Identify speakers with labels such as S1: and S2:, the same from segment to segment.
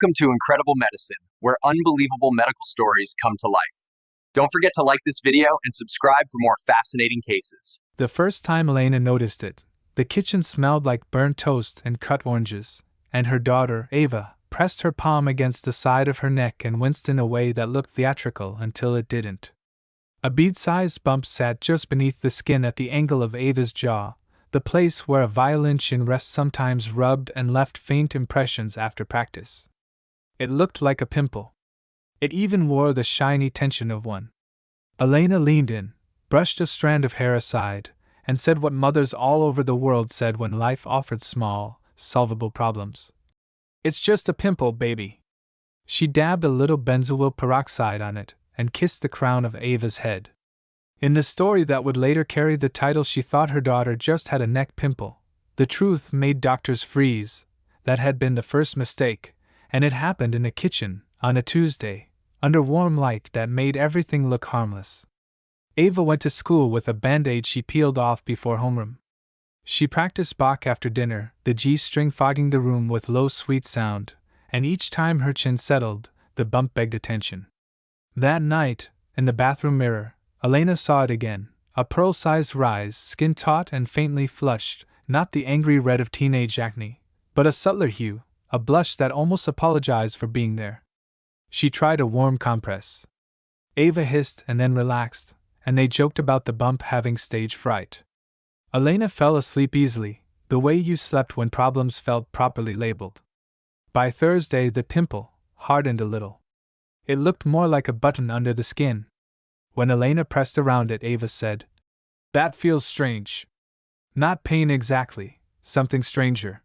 S1: Welcome to Incredible Medicine, where unbelievable medical stories come to life. Don't forget to like this video and subscribe for more fascinating cases.
S2: The first time Elena noticed it, the kitchen smelled like burnt toast and cut oranges, and her daughter, Ava, pressed her palm against the side of her neck and winced in a way that looked theatrical until it didn't. A bead-sized bump sat just beneath the skin at the angle of Ava's jaw, the place where a violin chin rest sometimes rubbed and left faint impressions after practice. It looked like a pimple. It even wore the shiny tension of one. Elena leaned in, brushed a strand of hair aside, and said what mothers all over the world said when life offered small, solvable problems. "It's just a pimple, baby." She dabbed a little benzoyl peroxide on it and kissed the crown of Ava's head. In the story that would later carry the title, she thought her daughter just had a neck pimple. The truth made doctors freeze. That had been the first mistake, and it happened in a kitchen, on a Tuesday, under warm light that made everything look harmless. Ava went to school with a band-aid she peeled off before homeroom. She practiced Bach after dinner, the G-string fogging the room with low sweet sound, and each time her chin settled, the bump begged attention. That night, in the bathroom mirror, Elena saw it again, a pearl-sized rise, skin taut and faintly flushed, not the angry red of teenage acne, but a subtler hue, a blush that almost apologized for being there. She tried a warm compress. Ava hissed and then relaxed, and they joked about the bump having stage fright. Elena fell asleep easily, the way you slept when problems felt properly labeled. By Thursday, the pimple hardened a little. It looked more like a button under the skin. When Elena pressed around it, Ava said, "That feels strange." Not pain exactly, something stranger.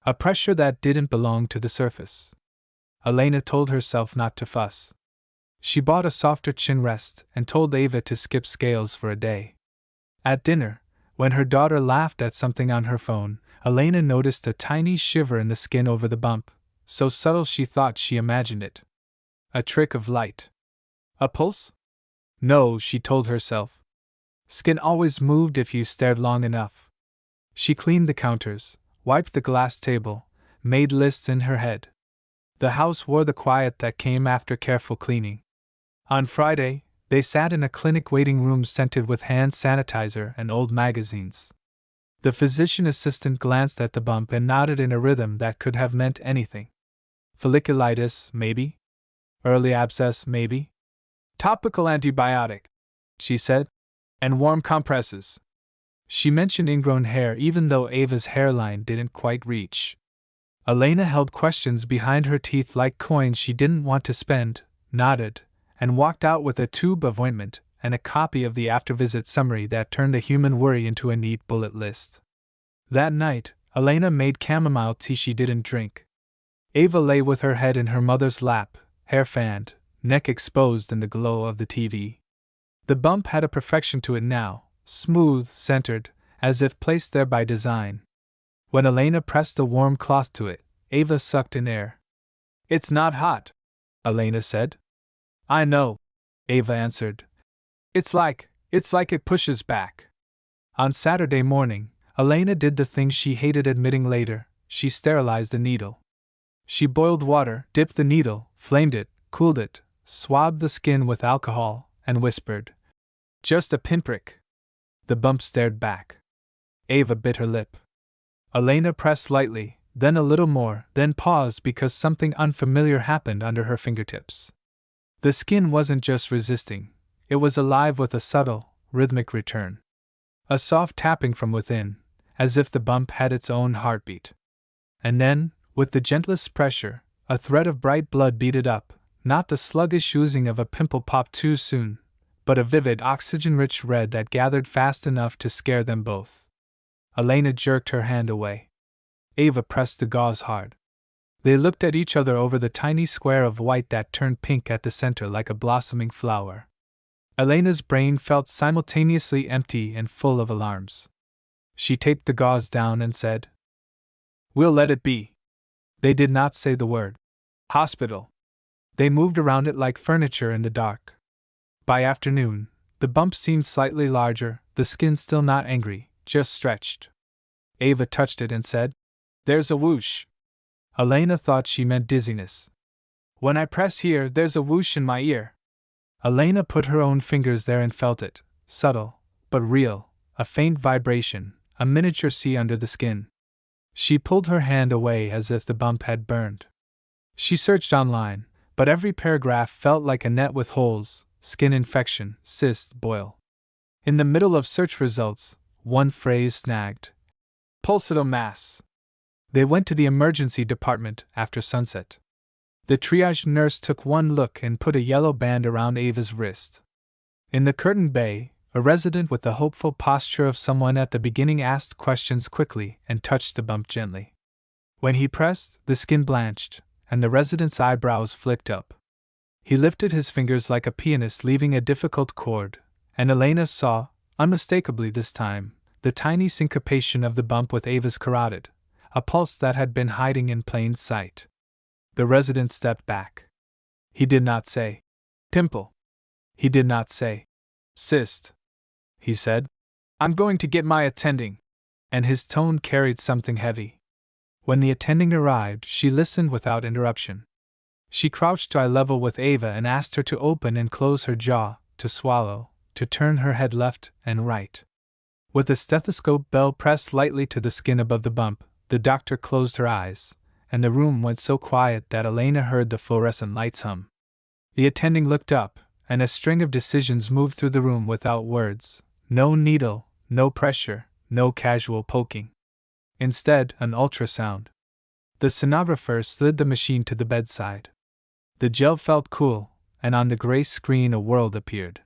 S2: A pressure that didn't belong to the surface. Elena told herself not to fuss. She bought a softer chin rest and told Ava to skip scales for a day. At dinner, when her daughter laughed at something on her phone, Elena noticed a tiny shiver in the skin over the bump, so subtle she thought she imagined it. A trick of light. A pulse? No, she told herself. Skin always moved if you stared long enough. She cleaned the counters, wiped the glass table, made lists in her head. The house wore the quiet that came after careful cleaning. On Friday, they sat in a clinic waiting room scented with hand sanitizer and old magazines. The physician assistant glanced at the bump and nodded in a rhythm that could have meant anything. Folliculitis, maybe? Early abscess, maybe? Topical antibiotic, she said. And warm compresses. She mentioned ingrown hair even though Ava's hairline didn't quite reach. Elena held questions behind her teeth like coins she didn't want to spend, nodded, and walked out with a tube of ointment and a copy of the after-visit summary that turned a human worry into a neat bullet list. That night, Elena made chamomile tea she didn't drink. Ava lay with her head in her mother's lap, hair fanned, neck exposed in the glow of the TV. The bump had a perfection to it now, smooth, centered, as if placed there by design. When Elena pressed the warm cloth to it, Ava sucked in air. "It's not hot," Elena said. "I know," Ava answered. It's like it pushes back." On Saturday morning, Elena did the thing she hated admitting later. She sterilized the needle. She boiled water, dipped the needle, flamed it, cooled it, swabbed the skin with alcohol, and whispered, "Just a pinprick." The bump stared back. Ava bit her lip. Elena pressed lightly, then a little more, then paused because something unfamiliar happened under her fingertips. The skin wasn't just resisting, it was alive with a subtle, rhythmic return. A soft tapping from within, as if the bump had its own heartbeat. And then, with the gentlest pressure, a thread of bright blood beaded up, not the sluggish oozing of a pimple popped too soon, but a vivid oxygen-rich red that gathered fast enough to scare them both. Elena jerked her hand away. Ava pressed the gauze hard. They looked at each other over the tiny square of white that turned pink at the center like a blossoming flower. Elena's brain felt simultaneously empty and full of alarms. She taped the gauze down and said, "We'll let it be." They did not say the word hospital. They moved around it like furniture in the dark. By afternoon, the bump seemed slightly larger, the skin still not angry, just stretched. Ava touched it and said, "There's a whoosh." Elena thought she meant dizziness. When I press here, there's a whoosh in my ear. Elena put her own fingers there and felt it, subtle, but real, a faint vibration, a miniature sea under the skin. She pulled her hand away as if the bump had burned. She searched online, but every paragraph felt like a net with holes: skin infection, cyst, boil. In the middle of search results, one phrase snagged: pulsatile mass. They went to the emergency department after sunset. The triage nurse took one look and put a yellow band around Ava's wrist. In the curtained bay, a resident with the hopeful posture of someone at the beginning asked questions quickly and touched the bump gently. When he pressed, the skin blanched, and the resident's eyebrows flicked up. He lifted his fingers like a pianist leaving a difficult chord, and Elena saw, unmistakably this time, the tiny syncopation of the bump with Ava's carotid, a pulse that had been hiding in plain sight. The resident stepped back. He did not say pimple. He did not say cyst. He said, "I'm going to get my attending," and his tone carried something heavy. When the attending arrived, she listened without interruption. She crouched to eye level with Ava and asked her to open and close her jaw, to swallow, to turn her head left and right. With the stethoscope bell pressed lightly to the skin above the bump, the doctor closed her eyes, and the room went so quiet that Elena heard the fluorescent lights hum. The attending looked up, and a string of decisions moved through the room without words. No needle, no pressure, no casual poking. Instead, an ultrasound. The sonographer slid the machine to the bedside. The gel felt cool, and on the gray screen a world appeared.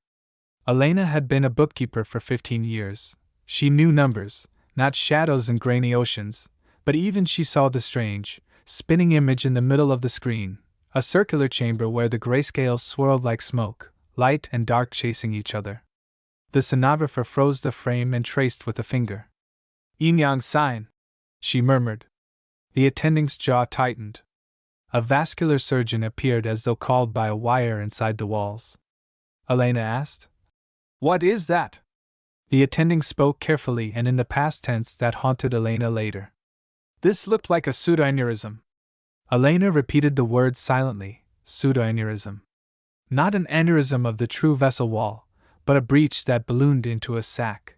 S2: Elena had been a bookkeeper for 15 years. She knew numbers, not shadows and grainy oceans, but even she saw the strange, spinning image in the middle of the screen, a circular chamber where the grayscale swirled like smoke, light and dark chasing each other. The sonographer froze the frame and traced with a finger. "Yin-yang sign," she murmured. The attending's jaw tightened. A vascular surgeon appeared as though called by a wire inside the walls. Elena asked, "What is that?" The attending spoke carefully and in the past tense that haunted Elena later. "This looked like a pseudoaneurysm." Elena repeated the words silently, pseudoaneurysm. Not an aneurysm of the true vessel wall, but a breach that ballooned into a sac.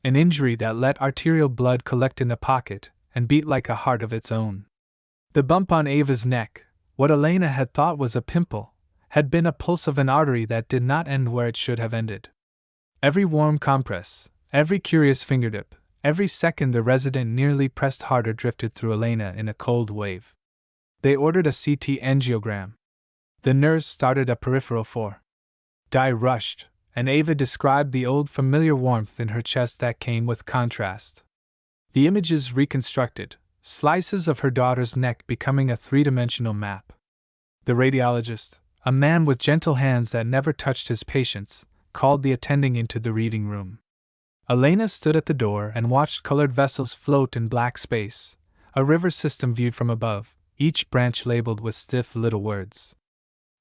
S2: An injury that let arterial blood collect in a pocket and beat like a heart of its own. The bump on Ava's neck, what Elena had thought was a pimple, had been a pulse of an artery that did not end where it should have ended. Every warm compress, every curious fingertip, every second the resident nearly pressed harder drifted through Elena in a cold wave. They ordered a CT angiogram. The nurse started a peripheral 4. Rushed, and Ava described the old familiar warmth in her chest that came with contrast. The images reconstructed, slices of her daughter's neck becoming a three-dimensional map. The radiologist, a man with gentle hands that never touched his patients, called the attending into the reading room. Elena stood at the door and watched colored vessels float in black space, a river system viewed from above, each branch labeled with stiff little words.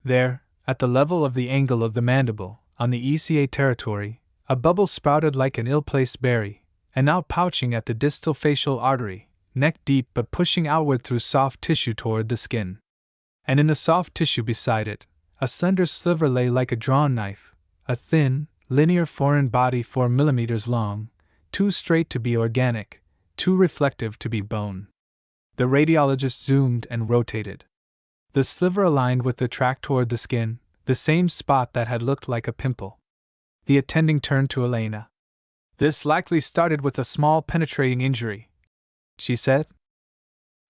S2: There, at the level of the angle of the mandible, on the ECA territory, a bubble sprouted like an ill-placed berry, and out pouching at the distal facial artery, neck deep but pushing outward through soft tissue toward the skin. And in the soft tissue beside it, a slender sliver lay like a drawn knife, a thin, linear foreign body 4 millimeters long, too straight to be organic, too reflective to be bone. The radiologist zoomed and rotated. The sliver aligned with the track toward the skin, the same spot that had looked like a pimple. The attending turned to Elena. "This likely started with a small penetrating injury," she said.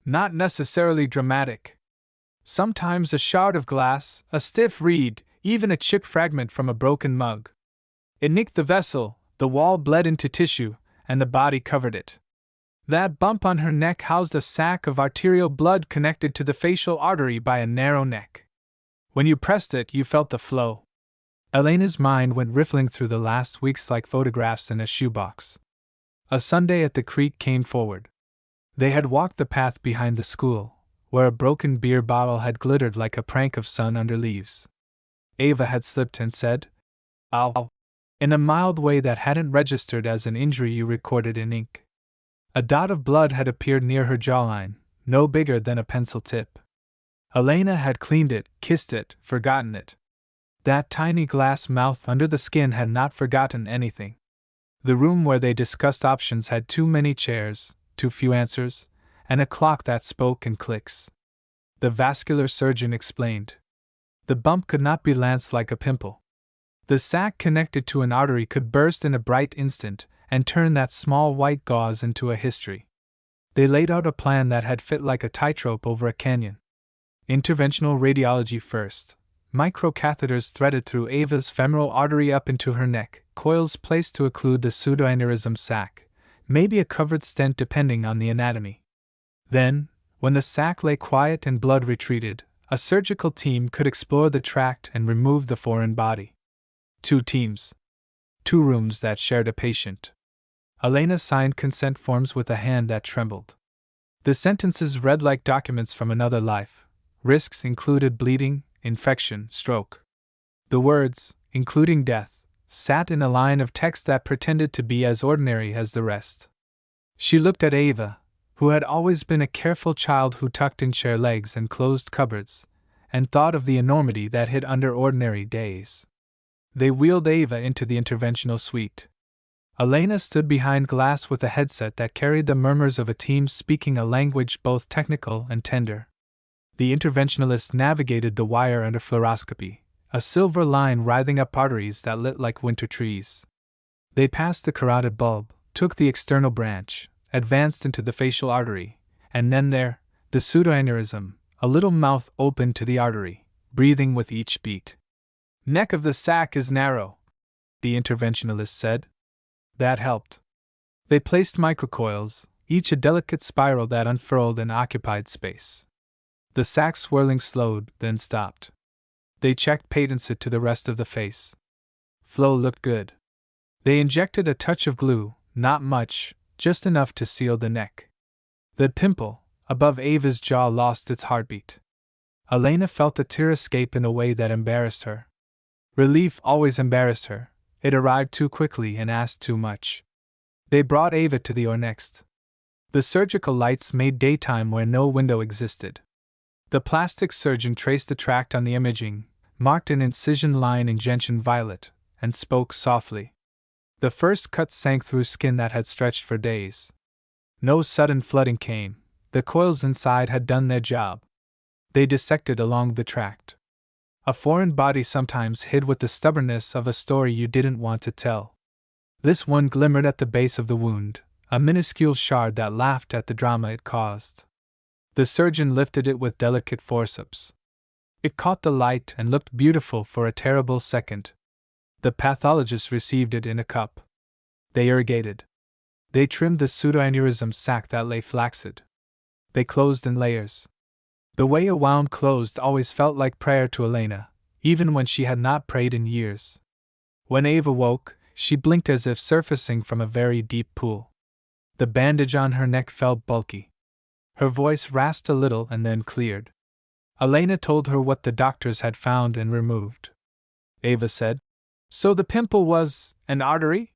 S2: "Not necessarily dramatic. Sometimes a shard of glass, a stiff reed, even a chipped fragment from a broken mug. It nicked the vessel, the wall bled into tissue, and the body covered it. That bump on her neck housed a sac of arterial blood connected to the facial artery by a narrow neck. When you pressed it, you felt the flow." Elena's mind went riffling through the last weeks like photographs in a shoebox. A Sunday at the creek came forward. They had walked the path behind the school, where a broken beer bottle had glittered like a prank of sun under leaves. Ava had slipped and said, "Ow," in a mild way that hadn't registered as an injury you recorded in ink. A dot of blood had appeared near her jawline, no bigger than a pencil tip. Elena had cleaned it, kissed it, forgotten it. That tiny glass mouth under the skin had not forgotten anything. The room where they discussed options had too many chairs, too few answers, and a clock that spoke in clicks. The vascular surgeon explained. The bump could not be lanced like a pimple. The sac connected to an artery could burst in a bright instant and turn that small white gauze into a history. They laid out a plan that had fit like a tightrope over a canyon. Interventional radiology first. Microcatheters threaded through Ava's femoral artery up into her neck, coils placed to occlude the pseudoaneurysm sac, maybe a covered stent depending on the anatomy. Then, when the sac lay quiet and blood retreated, a surgical team could explore the tract and remove the foreign body. 2 teams. 2 rooms that shared a patient. Elena signed consent forms with a hand that trembled. The sentences read like documents from another life. Risks included bleeding, infection, stroke. The words, including death, sat in a line of text that pretended to be as ordinary as the rest. She looked at Ava, who had always been a careful child who tucked in chair legs and closed cupboards, and thought of the enormity that hid under ordinary days. They wheeled Ava into the interventional suite. Elena stood behind glass with a headset that carried the murmurs of a team speaking a language both technical and tender. The interventionalist navigated the wire under fluoroscopy, a silver line writhing up arteries that lit like winter trees. They passed the carotid bulb, took the external branch, advanced into the facial artery, and then there, the pseudoaneurysm, a little mouth opened to the artery, breathing with each beat. Neck of the sac is narrow, the interventionalist said. That helped. They placed microcoils, each a delicate spiral that unfurled and occupied space. The sac swirling slowed, then stopped. They checked patency to the rest of the face. Flow looked good. They injected a touch of glue, not much, just enough to seal the neck. The pimple, above Ava's jaw, lost its heartbeat. Elena felt a tear escape in a way that embarrassed her. Relief always embarrassed her. It arrived too quickly and asked too much. They brought Ava to the OR next. The surgical lights made daytime where no window existed. The plastic surgeon traced the tract on the imaging, marked an incision line in gentian violet, and spoke softly. The first cut sank through skin that had stretched for days. No sudden flooding came. The coils inside had done their job. They dissected along the tract. A foreign body sometimes hid with the stubbornness of a story you didn't want to tell. This one glimmered at the base of the wound, a minuscule shard that laughed at the drama it caused. The surgeon lifted it with delicate forceps. It caught the light and looked beautiful for a terrible second. The pathologist received it in a cup. They irrigated. They trimmed the pseudoaneurysm sac that lay flaccid. They closed in layers. The way a wound closed always felt like prayer to Elena, even when she had not prayed in years. When Ava woke, she blinked as if surfacing from a very deep pool. The bandage on her neck felt bulky. Her voice rasped a little and then cleared. Elena told her what the doctors had found and removed. Ava said, "So the pimple was an artery?"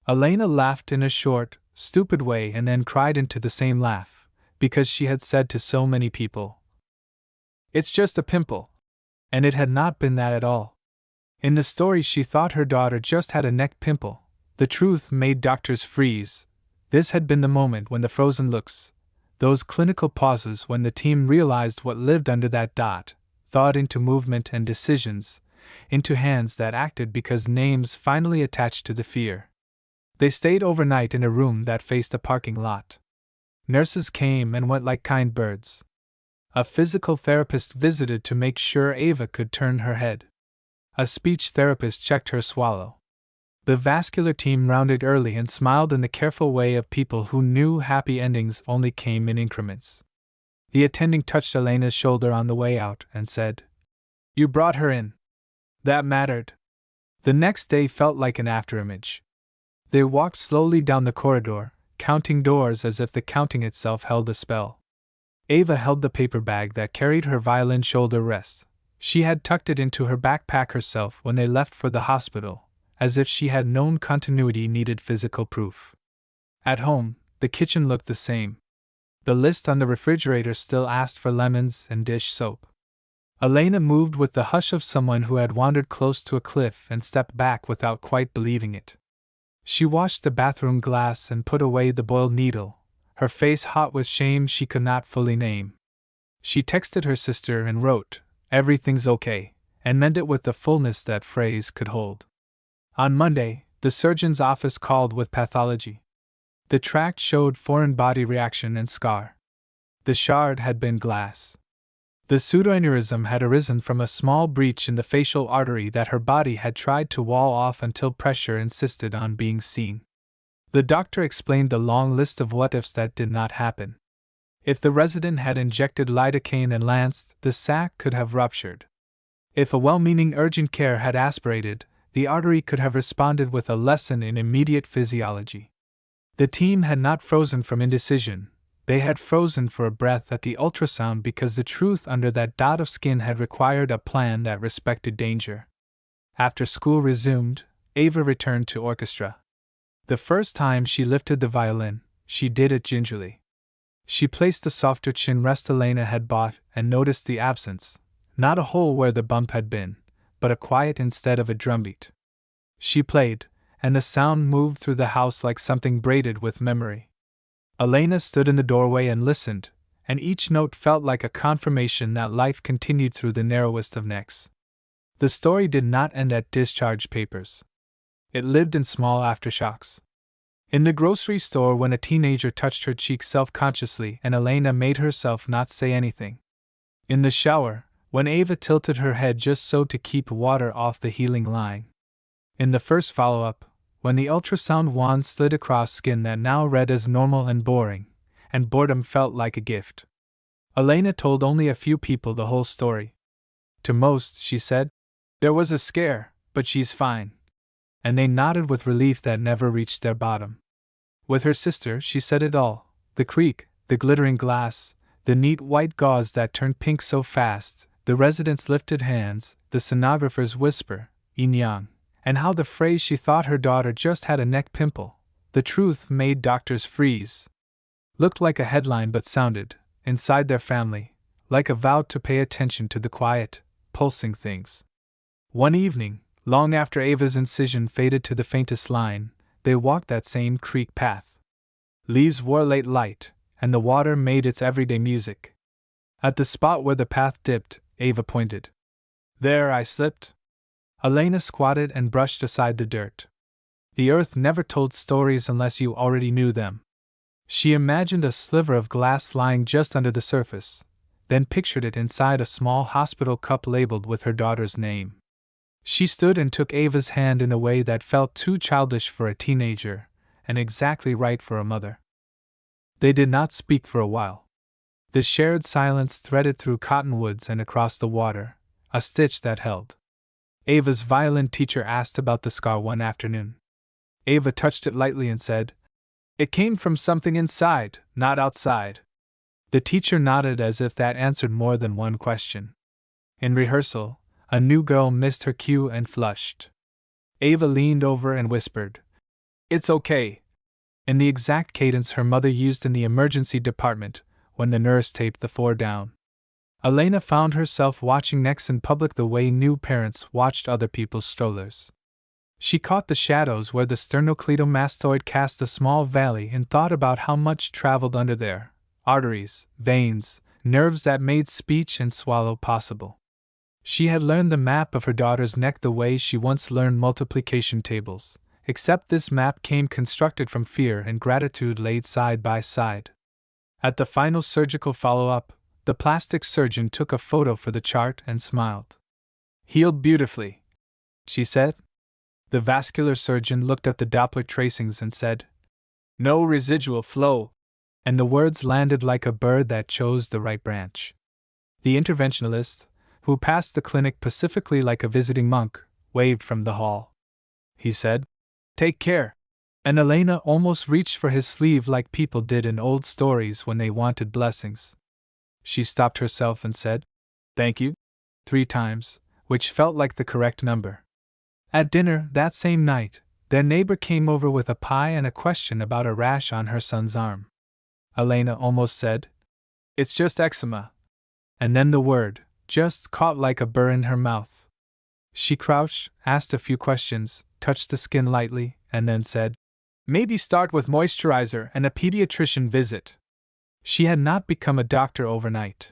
S2: Elena laughed in a short, stupid way and then cried into the same laugh, because she had said to so many people, "It's just a pimple." And it had not been that at all. In the story she thought her daughter just had a neck pimple. The truth made doctors freeze. This had been the moment when the frozen looks, those clinical pauses when the team realized what lived under that dot, thawed into movement and decisions, into hands that acted because names finally attached to the fear. They stayed overnight in a room that faced a parking lot. Nurses came and went like kind birds. A physical therapist visited to make sure Ava could turn her head. A speech therapist checked her swallow. The vascular team rounded early and smiled in the careful way of people who knew happy endings only came in increments. The attending touched Elena's shoulder on the way out and said, "You brought her in." That mattered. The next day felt like an afterimage. They walked slowly down the corridor, counting doors as if the counting itself held a spell. Ava held the paper bag that carried her violin shoulder rest. She had tucked it into her backpack herself when they left for the hospital, as if she had known continuity needed physical proof. At home, the kitchen looked the same. The list on the refrigerator still asked for lemons and dish soap. Elena moved with the hush of someone who had wandered close to a cliff and stepped back without quite believing it. She washed the bathroom glass and put away the boiled needle, her face hot with shame she could not fully name. She texted her sister and wrote, "Everything's okay," and meant it with the fullness that phrase could hold. On Monday, the surgeon's office called with pathology. The tract showed foreign body reaction and scar. The shard had been glass. The pseudoaneurysm had arisen from a small breach in the facial artery that her body had tried to wall off until pressure insisted on being seen. The doctor explained the long list of what-ifs that did not happen. If the resident had injected lidocaine and lanced, the sac could have ruptured. If a well-meaning urgent care had aspirated, the artery could have responded with a lesson in immediate physiology. The team had not frozen from indecision. They had frozen for a breath at the ultrasound because the truth under that dot of skin had required a plan that respected danger. After school resumed, Ava returned to orchestra. The first time she lifted the violin, she did it gingerly. She placed the softer chin rest Elena had bought and noticed the absence, not a hole where the bump had been, but a quiet instead of a drumbeat. She played, and the sound moved through the house like something braided with memory. Elena stood in the doorway and listened, and each note felt like a confirmation that life continued through the narrowest of necks. The story did not end at discharge papers. It lived in small aftershocks. In the grocery store when a teenager touched her cheek self-consciously and Elena made herself not say anything. In the shower, when Ava tilted her head just so to keep water off the healing line. In the first follow-up, when the ultrasound wand slid across skin that now read as normal and boring, and boredom felt like a gift. Elena told only a few people the whole story. To most, she said, "There was a scare, but she's fine." And they nodded with relief that never reached their bottom. With her sister, she said it all: the creak, the glittering glass, the neat white gauze that turned pink so fast, the resident's lifted hands, the sonographer's whisper, "Yin Yang," and how the phrase she thought her daughter just had a neck pimple, the truth made doctors freeze. Looked like a headline but sounded, inside their family, like a vow to pay attention to the quiet, pulsing things. One evening, long after Ava's incision faded to the faintest line, they walked that same creek path. Leaves wore late light, and the water made its everyday music. At the spot where the path dipped, Ava pointed. "There I slipped." Elena squatted and brushed aside the dirt. The earth never told stories unless you already knew them. She imagined a sliver of glass lying just under the surface, then pictured it inside a small hospital cup labeled with her daughter's name. She stood and took Ava's hand in a way that felt too childish for a teenager, and exactly right for a mother. They did not speak for a while. The shared silence threaded through cottonwoods and across the water, a stitch that held. Ava's violin teacher asked about the scar one afternoon. Ava touched it lightly and said, "It came from something inside, not outside." The teacher nodded as if that answered more than one question. In rehearsal, a new girl missed her cue and flushed. Ava leaned over and whispered, "It's okay," in the exact cadence her mother used in the emergency department when the nurse taped the 4 down. Elena found herself watching next in public the way new parents watched other people's strollers. She caught the shadows where the sternocleidomastoid cast a small valley and thought about how much traveled under there: arteries, veins, nerves that made speech and swallow possible. She had learned the map of her daughter's neck the way she once learned multiplication tables, except this map came constructed from fear and gratitude laid side by side. At the final surgical follow-up, the plastic surgeon took a photo for the chart and smiled. "Healed beautifully," she said. The vascular surgeon looked at the Doppler tracings and said, "No residual flow," and the words landed like a bird that chose the right branch. The interventionalist, who passed the clinic pacifically like a visiting monk, waved from the hall. He said, "Take care," and Elena almost reached for his sleeve like people did in old stories when they wanted blessings. She stopped herself and said, "Thank you," 3 times, which felt like the correct number. At dinner that same night, their neighbor came over with a pie and a question about a rash on her son's arm. Elena almost said. It's just eczema. And then the word, just, caught like a burr in her mouth. She crouched, asked a few questions, touched the skin lightly, and then said, Maybe start with moisturizer and a pediatrician visit. She had not become a doctor overnight.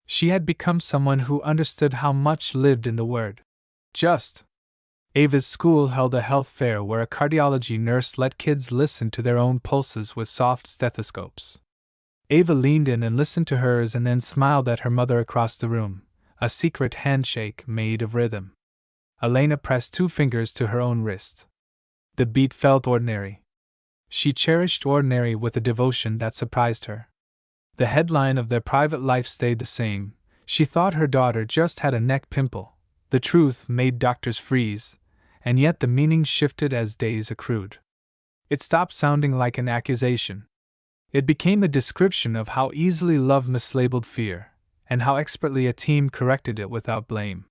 S2: She had become someone who understood how much lived in the word. Just. Ava's school held a health fair where a cardiology nurse let kids listen to their own pulses with soft stethoscopes. Ava leaned in and listened to hers and then smiled at her mother across the room, a secret handshake made of rhythm. Elena pressed 2 fingers to her own wrist. The beat felt ordinary. She cherished ordinary with a devotion that surprised her. The headline of their private life stayed the same. She thought her daughter just had a neck pimple. The truth made doctors freeze, and yet the meaning shifted as days accrued. It stopped sounding like an accusation. It became a description of how easily love mislabeled fear, and how expertly a team corrected it without blame.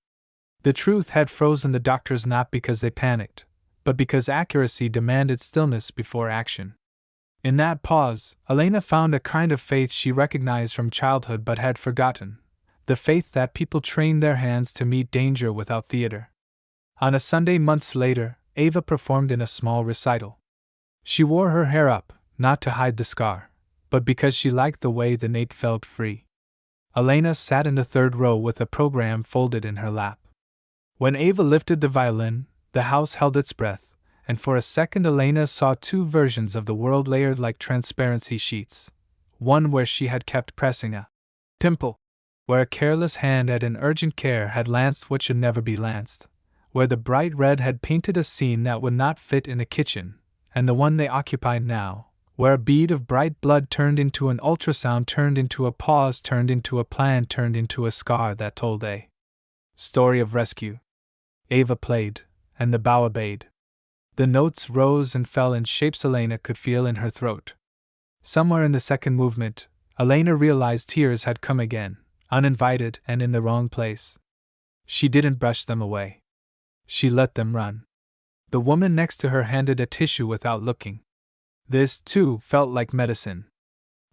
S2: The truth had frozen the doctors not because they panicked, but because accuracy demanded stillness before action. In that pause, Elena found a kind of faith she recognized from childhood but had forgotten, the faith that people trained their hands to meet danger without theater. On a Sunday months later, Ava performed in a small recital. She wore her hair up, not to hide the scar, but because she liked the way the nape felt free. Elena sat in the 3rd row with the program folded in her lap. When Ava lifted the violin, the house held its breath, and for a second Elena saw 2 versions of the world layered like transparency sheets. One where she had kept pressing a pimple, where a careless hand at an urgent care had lanced what should never be lanced, where the bright red had painted a scene that would not fit in a kitchen, and the one they occupied now, where a bead of bright blood turned into an ultrasound, turned into a pause, turned into a plan, turned into a scar that told a story of rescue. Ava played, and the bow obeyed. The notes rose and fell in shapes Elena could feel in her throat. Somewhere in the second movement, Elena realized tears had come again, uninvited and in the wrong place. She didn't brush them away. She let them run. The woman next to her handed a tissue without looking. This, too, felt like medicine.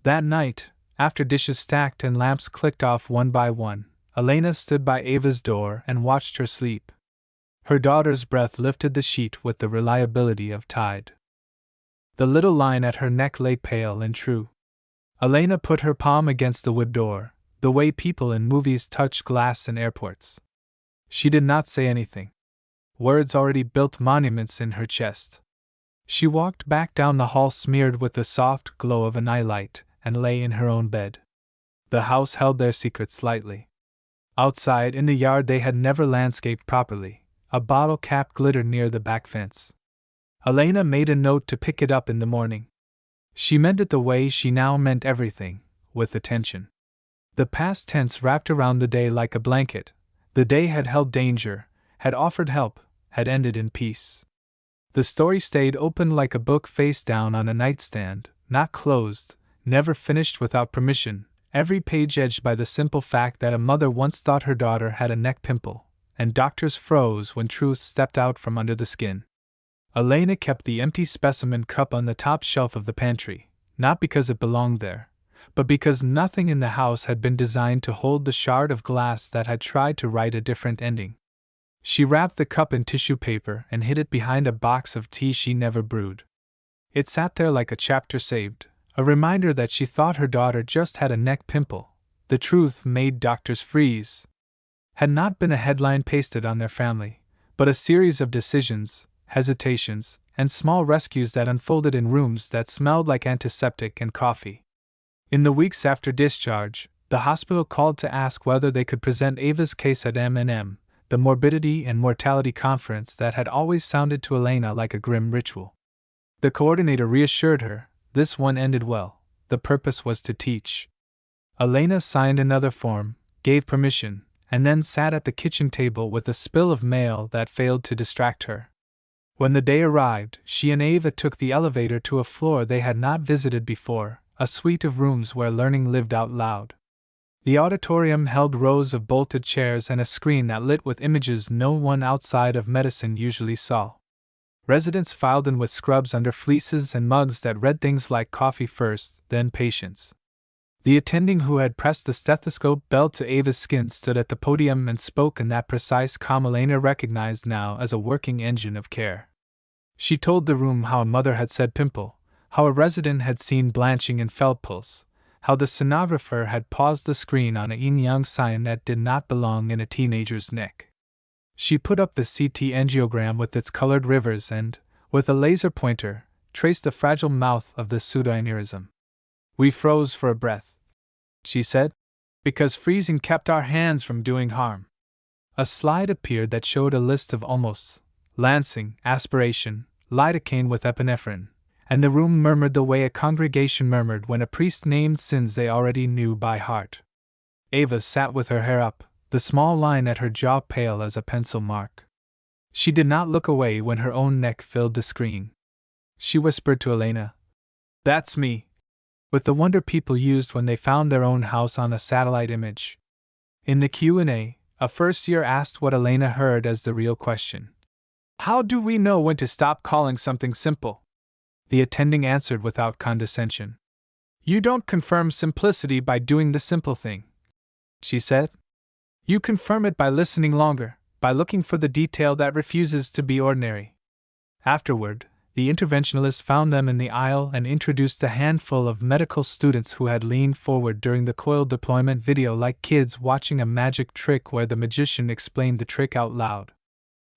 S2: That night, after dishes stacked and lamps clicked off one by one, Elena stood by Ava's door and watched her sleep. Her daughter's breath lifted the sheet with the reliability of tide. The little line at her neck lay pale and true. Elena put her palm against the wood door, the way people in movies touch glass in airports. She did not say anything. Words already built monuments in her chest. She walked back down the hall smeared with the soft glow of a nightlight and lay in her own bed. The house held their secrets lightly. Outside in the yard they had never landscaped properly. A bottle cap glittered near the back fence. Elena made a note to pick it up in the morning. She meant it the way she now meant everything, with attention. The past tense wrapped around the day like a blanket. The day had held danger, had offered help, had ended in peace. The story stayed open like a book face down on a nightstand, not closed, never finished without permission, every page edged by the simple fact that a mother once thought her daughter had a neck pimple, and doctors froze when truth stepped out from under the skin. Elena kept the empty specimen cup on the top shelf of the pantry, not because it belonged there, but because nothing in the house had been designed to hold the shard of glass that had tried to write a different ending. She wrapped the cup in tissue paper and hid it behind a box of tea she never brewed. It sat there like a chapter saved, a reminder that she thought her daughter just had a neck pimple. The truth made doctors freeze. Had not been a headline pasted on their family, but a series of decisions, hesitations, and small rescues that unfolded in rooms that smelled like antiseptic and coffee. In the weeks after discharge, the hospital called to ask whether they could present Ava's case at M&M, the morbidity and mortality conference that had always sounded to Elena like a grim ritual. The coordinator reassured her, this one ended well, the purpose was to teach. Elena signed another form, gave permission, and then sat at the kitchen table with a spill of mail that failed to distract her. When the day arrived, she and Ava took the elevator to a floor they had not visited before, a suite of rooms where learning lived out loud. The auditorium held rows of bolted chairs and a screen that lit with images no one outside of medicine usually saw. Residents filed in with scrubs under fleeces and mugs that read things like coffee first, then patience. The attending who had pressed the stethoscope bell to Ava's skin stood at the podium and spoke in that precise calm Elena recognized now as a working engine of care. She told the room how a mother had said Pimple, how a resident had seen blanching and felt pulse, how the sonographer had paused the screen on a yin-yang sign that did not belong in a teenager's neck. She put up the CT angiogram with its colored rivers and, with a laser pointer, traced the fragile mouth of the pseudoaneurysm. We froze for a breath, she said, because freezing kept our hands from doing harm. A slide appeared that showed a list of almosts: lancing, aspiration, lidocaine with epinephrine, and the room murmured the way a congregation murmured when a priest named sins they already knew by heart. Ava sat with her hair up, the small line at her jaw pale as a pencil mark. She did not look away when her own neck filled the screen. She whispered to Elena, "That's me," with the wonder people used when they found their own house on a satellite image. In the Q&A, a first-year asked what Elena heard as the real question. "How do we know when to stop calling something simple?" The attending answered without condescension. "You don't confirm simplicity by doing the simple thing," she said. "You confirm it by listening longer, by looking for the detail that refuses to be ordinary." Afterward, the interventionalist found them in the aisle and introduced a handful of medical students who had leaned forward during the coil deployment video like kids watching a magic trick where the magician explained the trick out loud.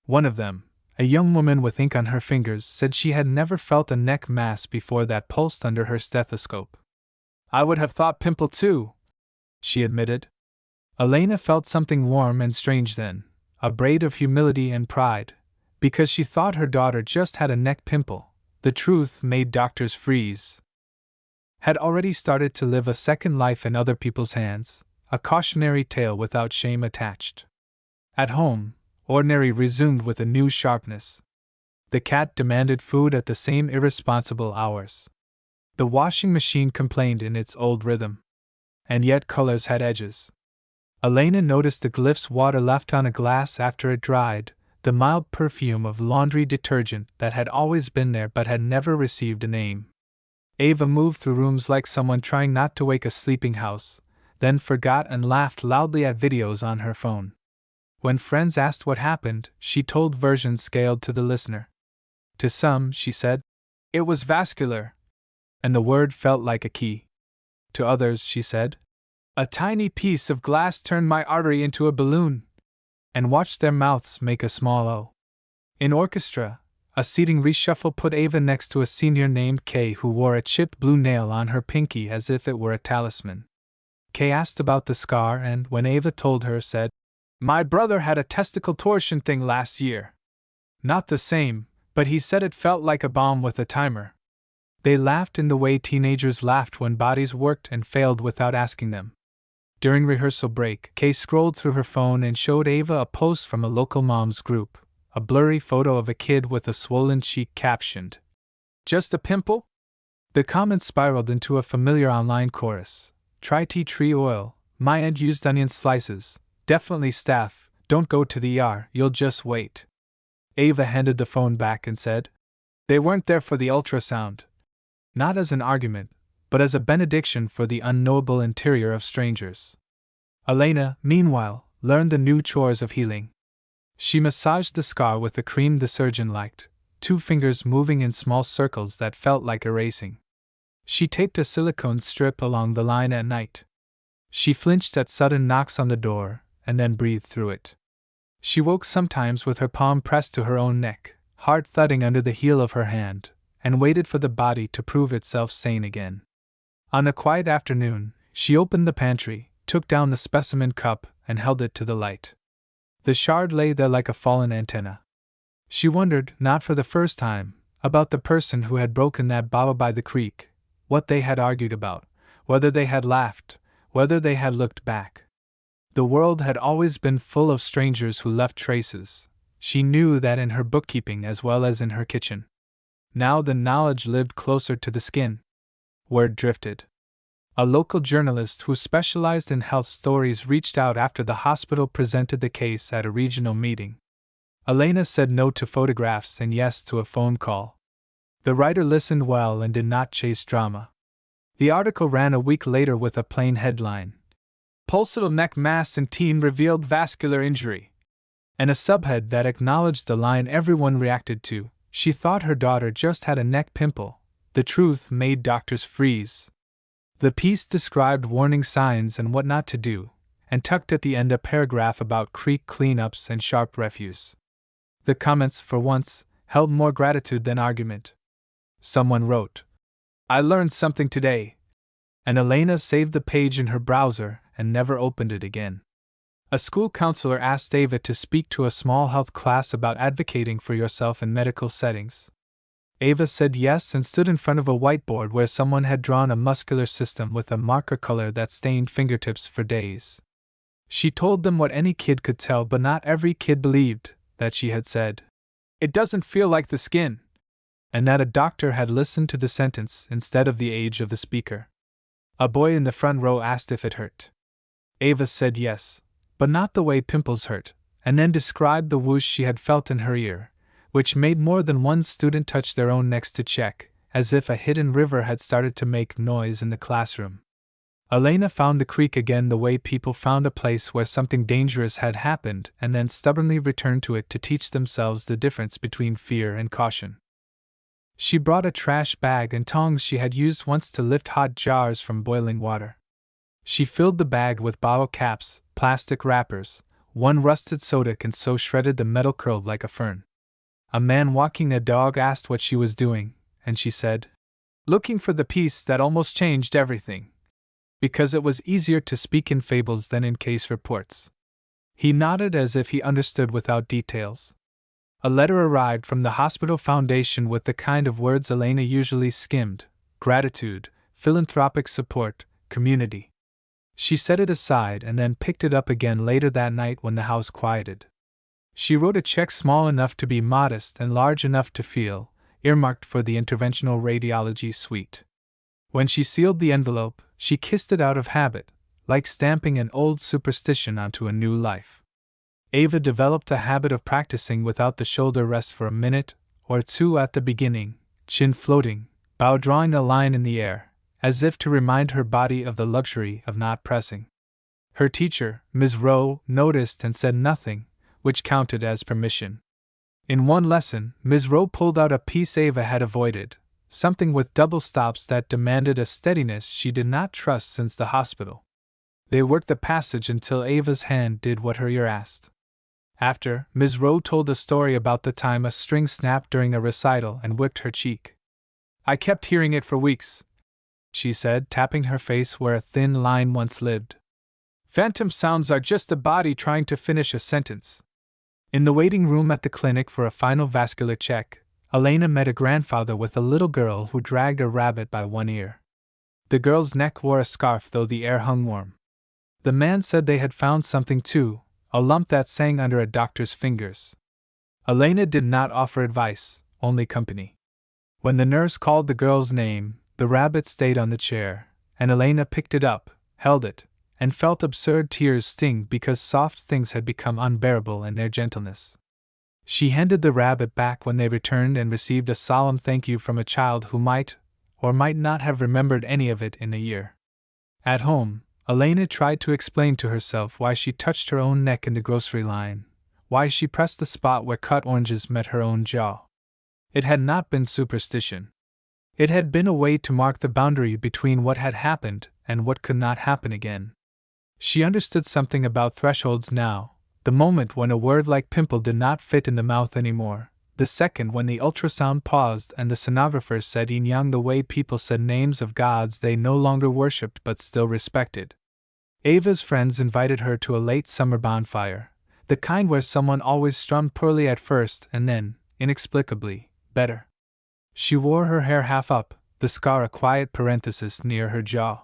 S2: One of them, a young woman with ink on her fingers, said she had never felt a neck mass before that pulsed under her stethoscope. "I would have thought Pimple too," she admitted. Elena felt something warm and strange then, a braid of humility and pride, because she thought her daughter just had a neck pimple. The truth made doctors freeze. Had already started to live a second life in other people's hands, a cautionary tale without shame attached. At home, ordinary resumed with a new sharpness. The cat demanded food at the same irresponsible hours. The washing machine complained in its old rhythm. And yet colors had edges. Elena noticed the glyphs water left on a glass after it dried, the mild perfume of laundry detergent that had always been there but had never received a name. Ava moved through rooms like someone trying not to wake a sleeping house, then forgot and laughed loudly at videos on her phone. When friends asked what happened, she told versions scaled to the listener. To some, she said, "It was vascular," and the word felt like a key. To others, she said, "A tiny piece of glass turned my artery into a balloon," and watched their mouths make a small O. In orchestra, a seating reshuffle put Ava next to a senior named Kay who wore a chipped blue nail on her pinky as if it were a talisman. Kay asked about the scar and, when Ava told her, said, "My brother had a testicle torsion thing last year. Not the same, but he said it felt like a bomb with a timer." They laughed in the way teenagers laughed when bodies worked and failed without asking them. During rehearsal break, Kay scrolled through her phone and showed Ava a post from a local moms group, a blurry photo of a kid with a swollen cheek captioned, "Just a pimple?" The comments spiraled into a familiar online chorus. "Try tea tree oil, my aunt used onion slices, definitely staph, don't go to the ER, you'll just wait." Ava handed the phone back and said, "They weren't there for the ultrasound." Not as an argument, but as a benediction for the unknowable interior of strangers. Elena, meanwhile, learned the new chores of healing. She massaged the scar with the cream the surgeon liked, 2 fingers moving in small circles that felt like erasing. She taped a silicone strip along the line at night. She flinched at sudden knocks on the door, and then breathed through it. She woke sometimes with her palm pressed to her own neck, heart thudding under the heel of her hand, and waited for the body to prove itself sane again. On a quiet afternoon, she opened the pantry, took down the specimen cup, and held it to the light. The shard lay there like a fallen antenna. She wondered, not for the first time, about the person who had broken that bottle by the creek, what they had argued about, whether they had laughed, whether they had looked back. The world had always been full of strangers who left traces. She knew that in her bookkeeping as well as in her kitchen. Now the knowledge lived closer to the skin. Word drifted. A local journalist who specialized in health stories reached out after the hospital presented the case at a regional meeting. Elena said no to photographs and yes to a phone call. The writer listened well and did not chase drama. The article ran a week later with a plain headline: Pulsatile neck mass in teen revealed vascular injury. And a subhead that acknowledged the line everyone reacted to: she thought her daughter just had a neck pimple. The truth made doctors freeze. The piece described warning signs and what not to do, and tucked at the end a paragraph about creek cleanups and sharp refuse. The comments, for once, held more gratitude than argument. Someone wrote, "I learned something today," and Elena saved the page in her browser and never opened it again. A school counselor asked Ava to speak to a small health class about advocating for yourself in medical settings. Ava said yes and stood in front of a whiteboard where someone had drawn a muscular system with a marker color that stained fingertips for days. She told them what any kid could tell, but not every kid believed, that she had said, "It doesn't feel like the skin," and that a doctor had listened to the sentence instead of the age of the speaker. A boy in the front row asked if it hurt. Ava said yes, but not the way pimples hurt, and then described the whoosh she had felt in her ear, which made more than one student touch their own necks to check, as if a hidden river had started to make noise in the classroom. Elena found the creek again the way people found a place where something dangerous had happened and then stubbornly returned to it to teach themselves the difference between fear and caution. She brought a trash bag and tongs she had used once to lift hot jars from boiling water. She filled the bag with bottle caps, plastic wrappers, one rusted soda can so shredded the metal curled like a fern. A man walking a dog asked what she was doing, and she said, "Looking for the piece that almost changed everything," because it was easier to speak in fables than in case reports. He nodded as if he understood without details. A letter arrived from the hospital foundation with the kind of words Elena usually skimmed: gratitude, philanthropic support, community. She set it aside and then picked it up again later that night when the house quieted. She wrote a check small enough to be modest and large enough to feel, earmarked for the interventional radiology suite. When she sealed the envelope, she kissed it out of habit, like stamping an old superstition onto a new life. Ava developed a habit of practicing without the shoulder rest for a minute or two at the beginning, chin floating, bow drawing a line in the air, as if to remind her body of the luxury of not pressing. Her teacher, Ms. Rowe, noticed and said nothing, which counted as permission. In one lesson, Ms. Rowe pulled out a piece Ava had avoided, something with double stops that demanded a steadiness she did not trust since the hospital. They worked the passage until Ava's hand did what her ear asked. After, Ms. Rowe told a story about the time a string snapped during a recital and whipped her cheek. "I kept hearing it for weeks," she said, tapping her face where a thin line once lived. "Phantom sounds are just the body trying to finish a sentence." In the waiting room at the clinic for a final vascular check, Elena met a grandfather with a little girl who dragged a rabbit by one ear. The girl's neck wore a scarf though the air hung warm. The man said they had found something too, a lump that sang under a doctor's fingers. Elena did not offer advice, only company. When the nurse called the girl's name, the rabbit stayed on the chair, and Elena picked it up, held it, and felt absurd tears sting because soft things had become unbearable in their gentleness. She handed the rabbit back when they returned and received a solemn thank you from a child who might, or might not have remembered any of it in a year. At home, Elena tried to explain to herself why she touched her own neck in the grocery line, why she pressed the spot where cut oranges met her own jaw. It had not been superstition. It had been a way to mark the boundary between what had happened and what could not happen again. She understood something about thresholds now, the moment when a word like pimple did not fit in the mouth anymore, the second when the ultrasound paused and the sonographer said yin yang, the way people said names of gods they no longer worshipped but still respected. Ava's friends invited her to a late summer bonfire, the kind where someone always strummed poorly at first and then, inexplicably, better. She wore her hair half up, the scar a quiet parenthesis near her jaw.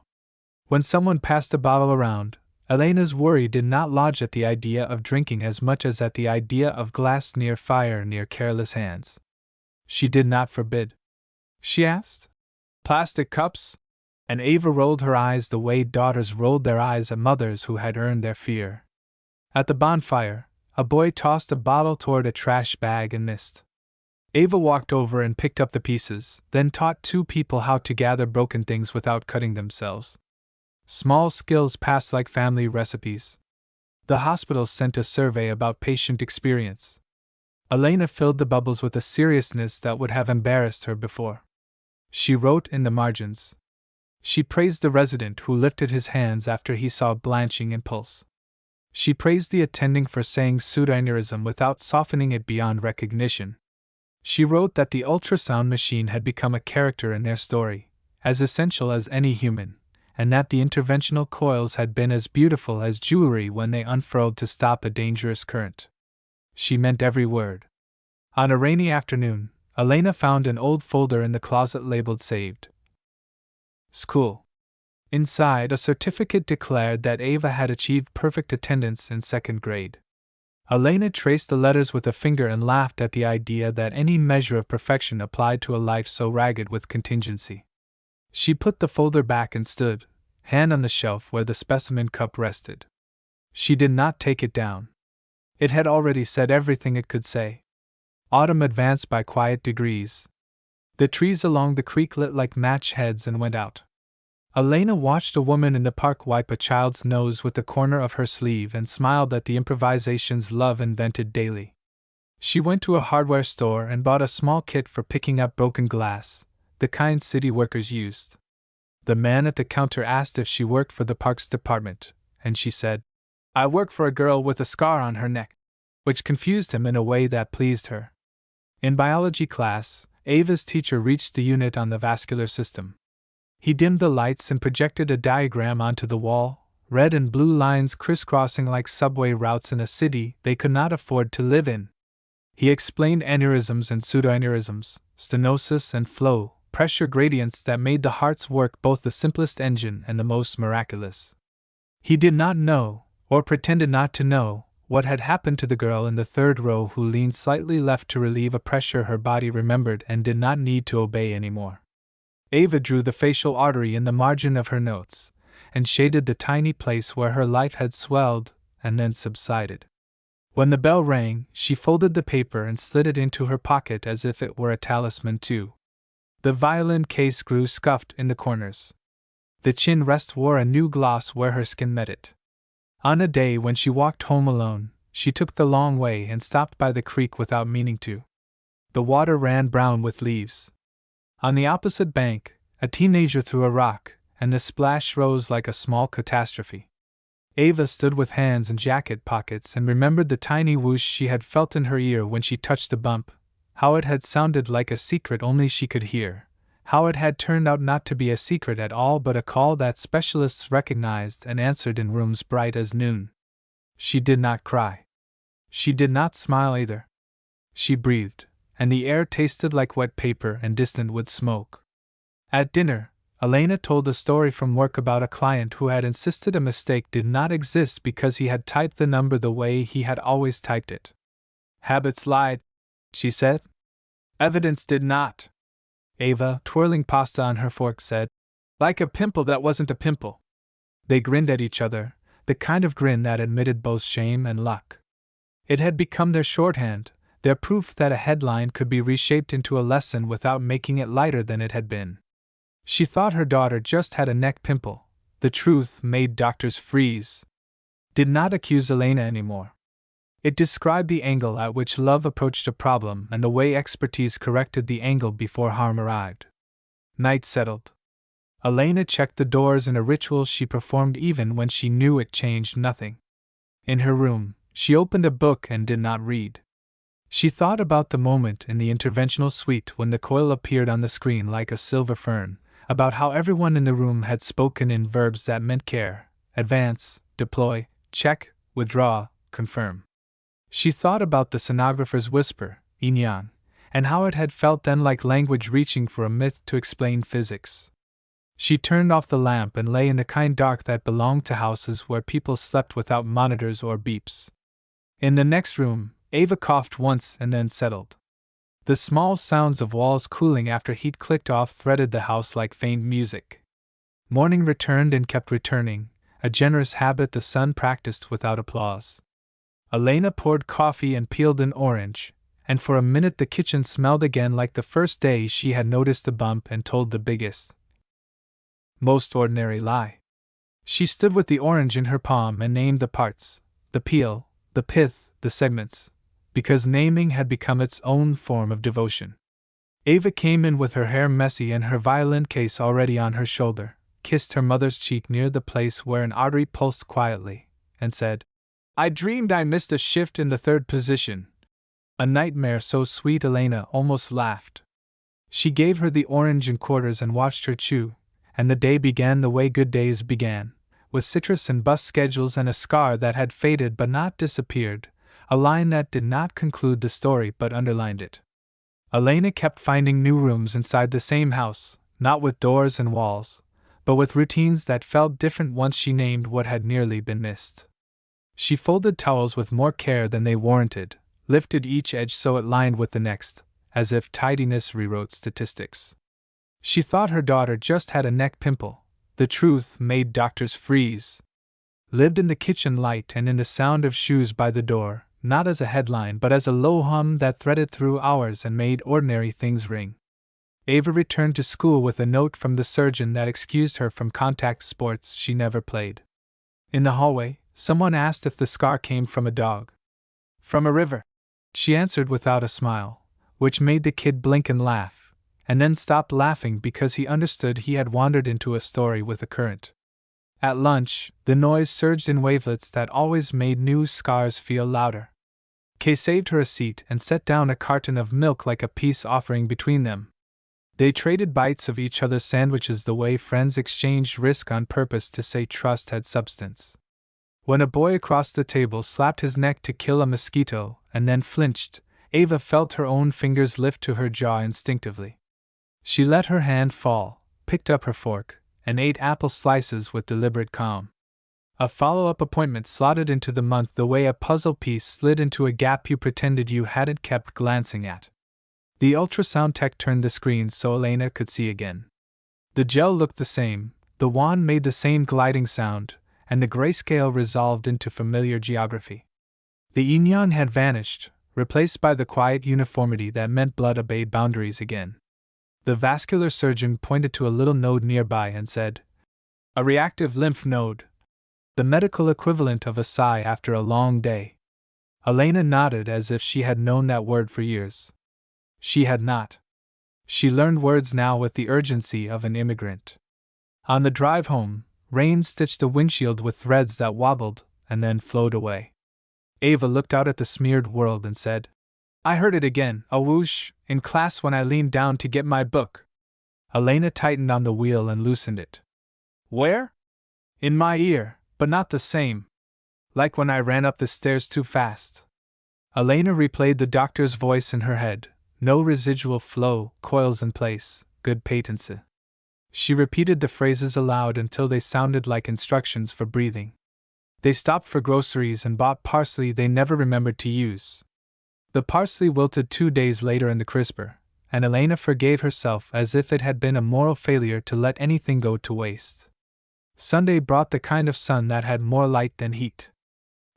S2: When someone passed a bottle around, Elena's worry did not lodge at the idea of drinking as much as at the idea of glass near fire near careless hands. She did not forbid. She asked, "Plastic cups?" And Ava rolled her eyes the way daughters rolled their eyes at mothers who had earned their fear. At the bonfire, A boy tossed a bottle toward a trash bag and missed. Ava walked over and picked up the pieces, then taught two people how to gather broken things without cutting themselves. Small skills passed like family recipes. The hospital sent a survey about patient experience. Elena filled the bubbles with a seriousness that would have embarrassed her before. She wrote in the margins. She praised the resident who lifted his hands after he saw blanching impulse. She praised the attending for saying pseudoaneurysm without softening it beyond recognition. She wrote that the ultrasound machine had become a character in their story, as essential as any human, and that the interventional coils had been as beautiful as jewelry when they unfurled to stop a dangerous current. She meant every word. On a rainy afternoon, Elena found an old folder in the closet labeled Saved. School. Inside, a certificate declared that Ava had achieved perfect attendance in second grade. Elena traced the letters with a finger and laughed at the idea that any measure of perfection applied to a life so ragged with contingency. She put the folder back and stood, hand on the shelf where the specimen cup rested. She did not take it down. It had already said everything it could say. Autumn advanced by quiet degrees. The trees along the creek lit like match heads and went out. Elena watched a woman in the park wipe a child's nose with the corner of her sleeve and smiled at the improvisations love invented daily. She went to a hardware store and bought a small kit for picking up broken glass, the kind city workers used. The man at the counter asked if she worked for the parks department, and she said, "I work for a girl with a scar on her neck," which confused him in a way that pleased her. In biology class, Ava's teacher reached the unit on the vascular system. He dimmed the lights and projected a diagram onto the wall, red and blue lines crisscrossing like subway routes in a city they could not afford to live in. He explained aneurysms and pseudoaneurysms, stenosis and flow, pressure gradients that made the heart's work both the simplest engine and the most miraculous. He did not know, or pretended not to know, what had happened to the girl in the third row who leaned slightly left to relieve a pressure her body remembered and did not need to obey anymore. Ava drew the facial artery in the margin of her notes, and shaded the tiny place where her life had swelled and then subsided. When the bell rang, she folded the paper and slid it into her pocket as if it were a talisman too. The violin case grew scuffed in the corners. The chin rest wore a new gloss where her skin met it. On a day when she walked home alone, she took the long way and stopped by the creek without meaning to. The water ran brown with leaves. On the opposite bank, a teenager threw a rock, and the splash rose like a small catastrophe. Ava stood with hands in jacket pockets and remembered the tiny whoosh she had felt in her ear when she touched the bump, how it had sounded like a secret only she could hear, how it had turned out not to be a secret at all but a call that specialists recognized and answered in rooms bright as noon. She did not cry. She did not smile either. She breathed, and the air tasted like wet paper and distant wood smoke. At dinner, Elena told a story from work about a client who had insisted a mistake did not exist because he had typed the number the way he had always typed it. Habits lied, she said. Evidence did not. Ava, twirling pasta on her fork, said, like a pimple that wasn't a pimple. They grinned at each other, the kind of grin that admitted both shame and luck. It had become their shorthand, their proof that a headline could be reshaped into a lesson without making it lighter than it had been. She thought her daughter just had a neck pimple. The truth made doctors freeze. Did not accuse Elena anymore. It described the angle at which love approached a problem and the way expertise corrected the angle before harm arrived. Night settled. Elena checked the doors in a ritual she performed even when she knew it changed nothing. In her room, she opened a book and did not read. She thought about the moment in the interventional suite when the coil appeared on the screen like a silver fern, about how everyone in the room had spoken in verbs that meant care, advance, deploy, check, withdraw, confirm. She thought about the sonographer's whisper, Inyan, and how it had felt then like language reaching for a myth to explain physics. She turned off the lamp and lay in the kind dark that belonged to houses where people slept without monitors or beeps. In the next room, Ava coughed once and then settled. The small sounds of walls cooling after heat clicked off threaded the house like faint music. Morning returned and kept returning, a generous habit the sun practiced without applause. Elena poured coffee and peeled an orange, and for a minute the kitchen smelled again like the first day she had noticed the bump and told the biggest, most ordinary lie. She stood with the orange in her palm and named the parts, the peel, the pith, the segments, because naming had become its own form of devotion. Ava came in with her hair messy and her violin case already on her shoulder, kissed her mother's cheek near the place where an artery pulsed quietly, and said, "I dreamed I missed a shift in the third position." A nightmare so sweet Elena almost laughed. She gave her the orange in quarters and watched her chew, and the day began the way good days began, with citrus and bus schedules and a scar that had faded but not disappeared, a line that did not conclude the story but underlined it. Elena kept finding new rooms inside the same house, not with doors and walls, but with routines that felt different once she named what had nearly been missed. She folded towels with more care than they warranted, lifted each edge so it lined with the next, as if tidiness rewrote statistics. She thought her daughter just had a neck pimple. The truth made doctors freeze. Lived in the kitchen light and in the sound of shoes by the door, not as a headline but as a low hum that threaded through hours and made ordinary things ring. Ava returned to school with a note from the surgeon that excused her from contact sports she never played. In the hallway, someone asked if the scar came from a dog. "From a river," she answered without a smile, which made the kid blink and laugh, and then stop laughing because he understood he had wandered into a story with a current. At lunch, the noise surged in wavelets that always made new scars feel louder. Kay saved her a seat and set down a carton of milk like a peace offering between them. They traded bites of each other's sandwiches the way friends exchanged risk on purpose to say trust had substance. When a boy across the table slapped his neck to kill a mosquito and then flinched, Ava felt her own fingers lift to her jaw instinctively. She let her hand fall, picked up her fork, and ate apple slices with deliberate calm. A follow-up appointment slotted into the month the way a puzzle piece slid into a gap you pretended you hadn't kept glancing at. The ultrasound tech turned the screen so Elena could see again. The gel looked the same, the wand made the same gliding sound, and the grayscale resolved into familiar geography. The yin-yang had vanished, replaced by the quiet uniformity that meant blood obeyed boundaries again. The vascular surgeon pointed to a little node nearby and said, "A reactive lymph node." The medical equivalent of a sigh after a long day. Elena nodded as if she had known that word for years. She had not. She learned words now with the urgency of an immigrant. On the drive home, rain stitched the windshield with threads that wobbled and then flowed away. Ava looked out at the smeared world and said, "I heard it again, a whoosh, in class when I leaned down to get my book." Elena tightened on the wheel and loosened it. "Where?" "In my ear, but not the same. Like when I ran up the stairs too fast." Elena replayed the doctor's voice in her head. No residual flow, coils in place, good patency. She repeated the phrases aloud until they sounded like instructions for breathing. They stopped for groceries and bought parsley they never remembered to use. The parsley wilted 2 days later in the crisper, and Elena forgave herself as if it had been a moral failure to let anything go to waste. Sunday brought the kind of sun that had more light than heat.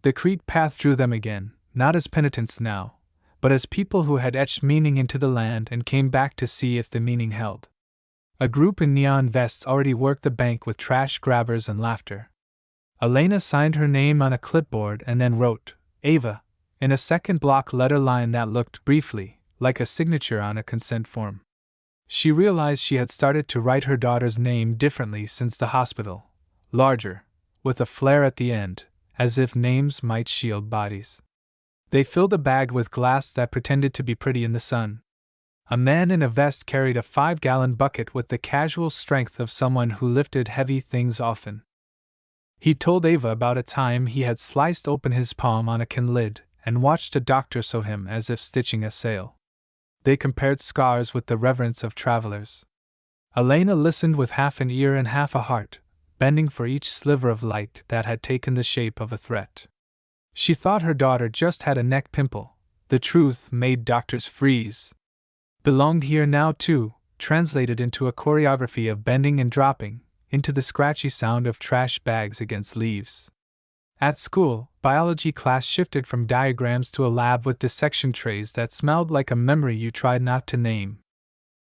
S2: The creek path drew them again, not as penitents now, but as people who had etched meaning into the land and came back to see if the meaning held. A group in neon vests already worked the bank with trash grabbers and laughter. Elena signed her name on a clipboard and then wrote, "Ava," in a second block letter line that looked, briefly, like a signature on a consent form. She realized she had started to write her daughter's name differently since the hospital, larger, with a flare at the end, as if names might shield bodies. They filled a bag with glass that pretended to be pretty in the sun. A man in a vest carried a 5-gallon bucket with the casual strength of someone who lifted heavy things often. He told Ava about a time he had sliced open his palm on a can lid and watched a doctor sew him as if stitching a sail. They compared scars with the reverence of travelers. Elena listened with half an ear and half a heart, bending for each sliver of light that had taken the shape of a threat. She thought her daughter just had a neck pimple. The truth made doctors freeze. Belonged here now too, translated into a choreography of bending and dropping, into the scratchy sound of trash bags against leaves. At school, biology class shifted from diagrams to a lab with dissection trays that smelled like a memory you tried not to name.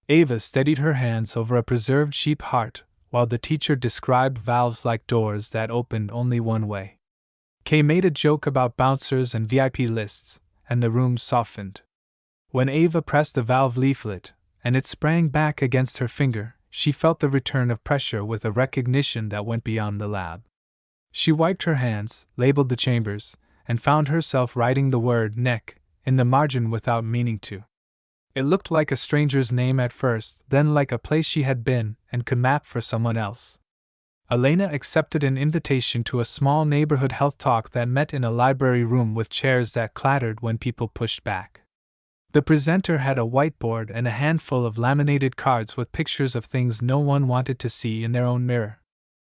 S2: Ava steadied her hands over a preserved sheep heart, while the teacher described valves like doors that opened only one way. Kay made a joke about bouncers and VIP lists, and the room softened. When Ava pressed the valve leaflet, and it sprang back against her finger, she felt the return of pressure with a recognition that went beyond the lab. She wiped her hands, labeled the chambers, and found herself writing the word neck in the margin without meaning to. It looked like a stranger's name at first, then like a place she had been and could map for someone else. Elena accepted an invitation to a small neighborhood health talk that met in a library room with chairs that clattered when people pushed back. The presenter had a whiteboard and a handful of laminated cards with pictures of things no one wanted to see in their own mirror.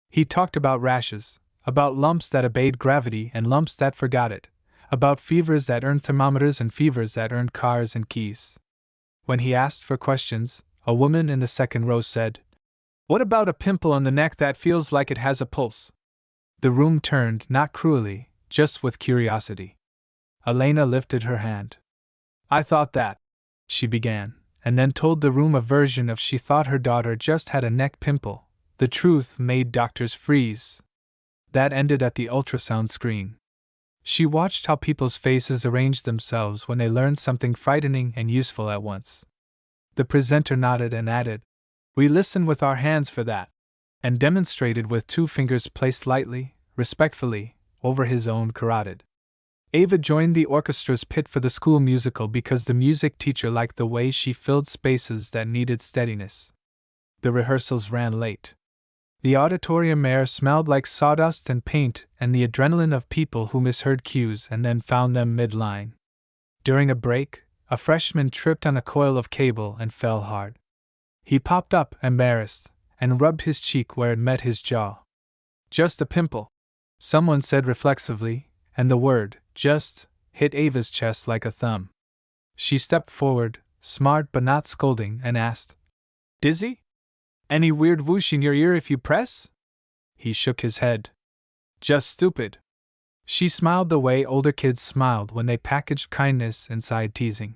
S2: He talked about rashes, about lumps that obeyed gravity and lumps that forgot it, about fevers that earned thermometers and fevers that earned cars and keys. When he asked for questions, a woman in the second row said, "What about a pimple on the neck that feels like it has a pulse?" The room turned, not cruelly, just with curiosity. Elena lifted her hand. "I thought that," she began, and then told the room a version of she thought her daughter just had a neck pimple. The truth made doctors freeze. That ended at the ultrasound screen. She watched how people's faces arranged themselves when they learned something frightening and useful at once. The presenter nodded and added, "We listen with our hands for that," and demonstrated with 2 fingers placed lightly, respectfully, over his own carotid. Ava joined the orchestra's pit for the school musical because the music teacher liked the way she filled spaces that needed steadiness. The rehearsals ran late. The auditorium air smelled like sawdust and paint and the adrenaline of people who misheard cues and then found them mid-line. During a break, a freshman tripped on a coil of cable and fell hard. He popped up, embarrassed, and rubbed his cheek where it met his jaw. "Just a pimple," someone said reflexively, and the word, "just," hit Ava's chest like a thumb. She stepped forward, smart but not scolding, and asked, "Dizzy? Any weird whoosh in your ear if you press?" He shook his head. "Just stupid." She smiled the way older kids smiled when they packaged kindness inside teasing.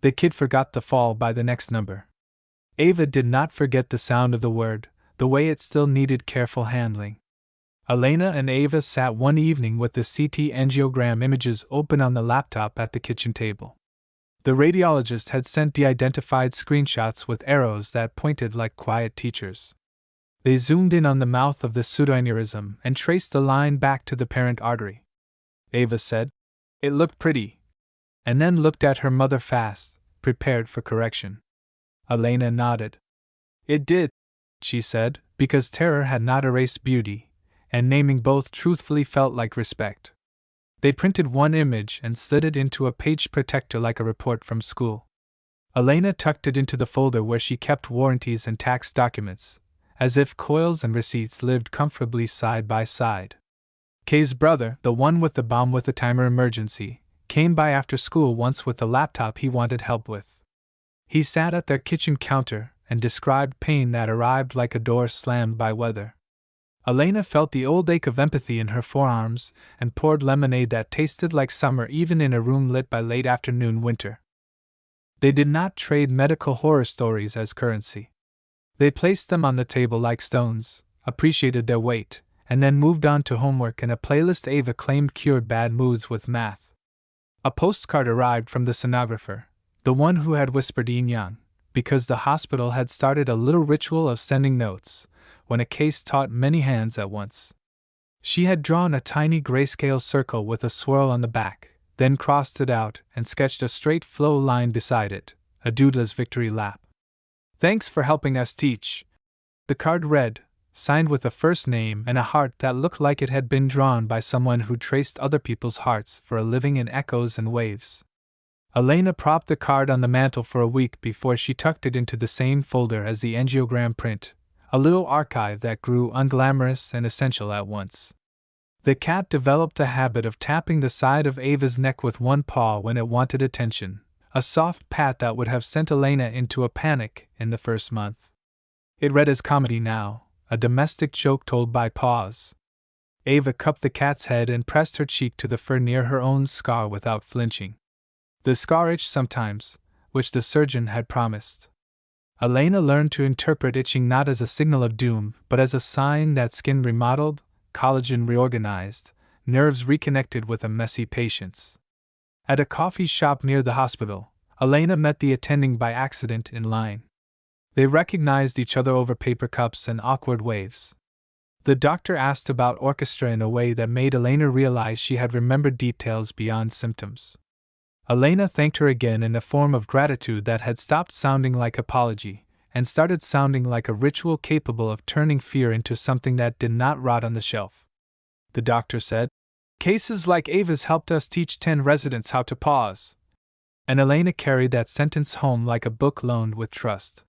S2: The kid forgot the fall by the next number. Ava did not forget the sound of the word, the way it still needed careful handling. Elena and Ava sat one evening with the CT angiogram images open on the laptop at the kitchen table. The radiologist had sent de-identified screenshots with arrows that pointed like quiet teachers. They zoomed in on the mouth of the pseudoaneurysm and traced the line back to the parent artery. Ava said, "It looked pretty," and then looked at her mother fast, prepared for correction. Elena nodded. "It did," she said, because terror had not erased beauty, and naming both truthfully felt like respect. They printed one image and slid it into a page protector like a report from school. Elena tucked it into the folder where she kept warranties and tax documents, as if coils and receipts lived comfortably side by side. Kay's brother, the one with the bomb with the timer emergency, came by after school once with the laptop he wanted help with. He sat at their kitchen counter and described pain that arrived like a door slammed by weather. Elena felt the old ache of empathy in her forearms and poured lemonade that tasted like summer even in a room lit by late afternoon winter. They did not trade medical horror stories as currency. They placed them on the table like stones, appreciated their weight, and then moved on to homework and a playlist Ava claimed cured bad moods with math. A postcard arrived from the sonographer, the one who had whispered yin yang, because the hospital had started a little ritual of sending notes when a case taught many hands at once. She had drawn a tiny grayscale circle with a swirl on the back, then crossed it out and sketched a straight flow line beside it, a doodler's victory lap. "Thanks for helping us teach," the card read, signed with a first name and a heart that looked like it had been drawn by someone who traced other people's hearts for a living in echoes and waves. Elena propped the card on the mantel for a week before she tucked it into the same folder as the angiogram print, a little archive that grew unglamorous and essential at once. The cat developed a habit of tapping the side of Ava's neck with one paw when it wanted attention, a soft pat that would have sent Elena into a panic in the first month. It read as comedy now, a domestic joke told by paws. Ava cupped the cat's head and pressed her cheek to the fur near her own scar without flinching. The scar itched sometimes, which the surgeon had promised. Elena learned to interpret itching not as a signal of doom, but as a sign that skin remodeled, collagen reorganized, nerves reconnected with a messy patience. At a coffee shop near the hospital, Elena met the attending by accident in line. They recognized each other over paper cups and awkward waves. The doctor asked about orchestra in a way that made Elena realize she had remembered details beyond symptoms. Elena thanked her again in a form of gratitude that had stopped sounding like apology and started sounding like a ritual capable of turning fear into something that did not rot on the shelf. The doctor said, "Cases like Ava's helped us teach 10 residents how to pause." And Elena carried that sentence home like a book loaned with trust.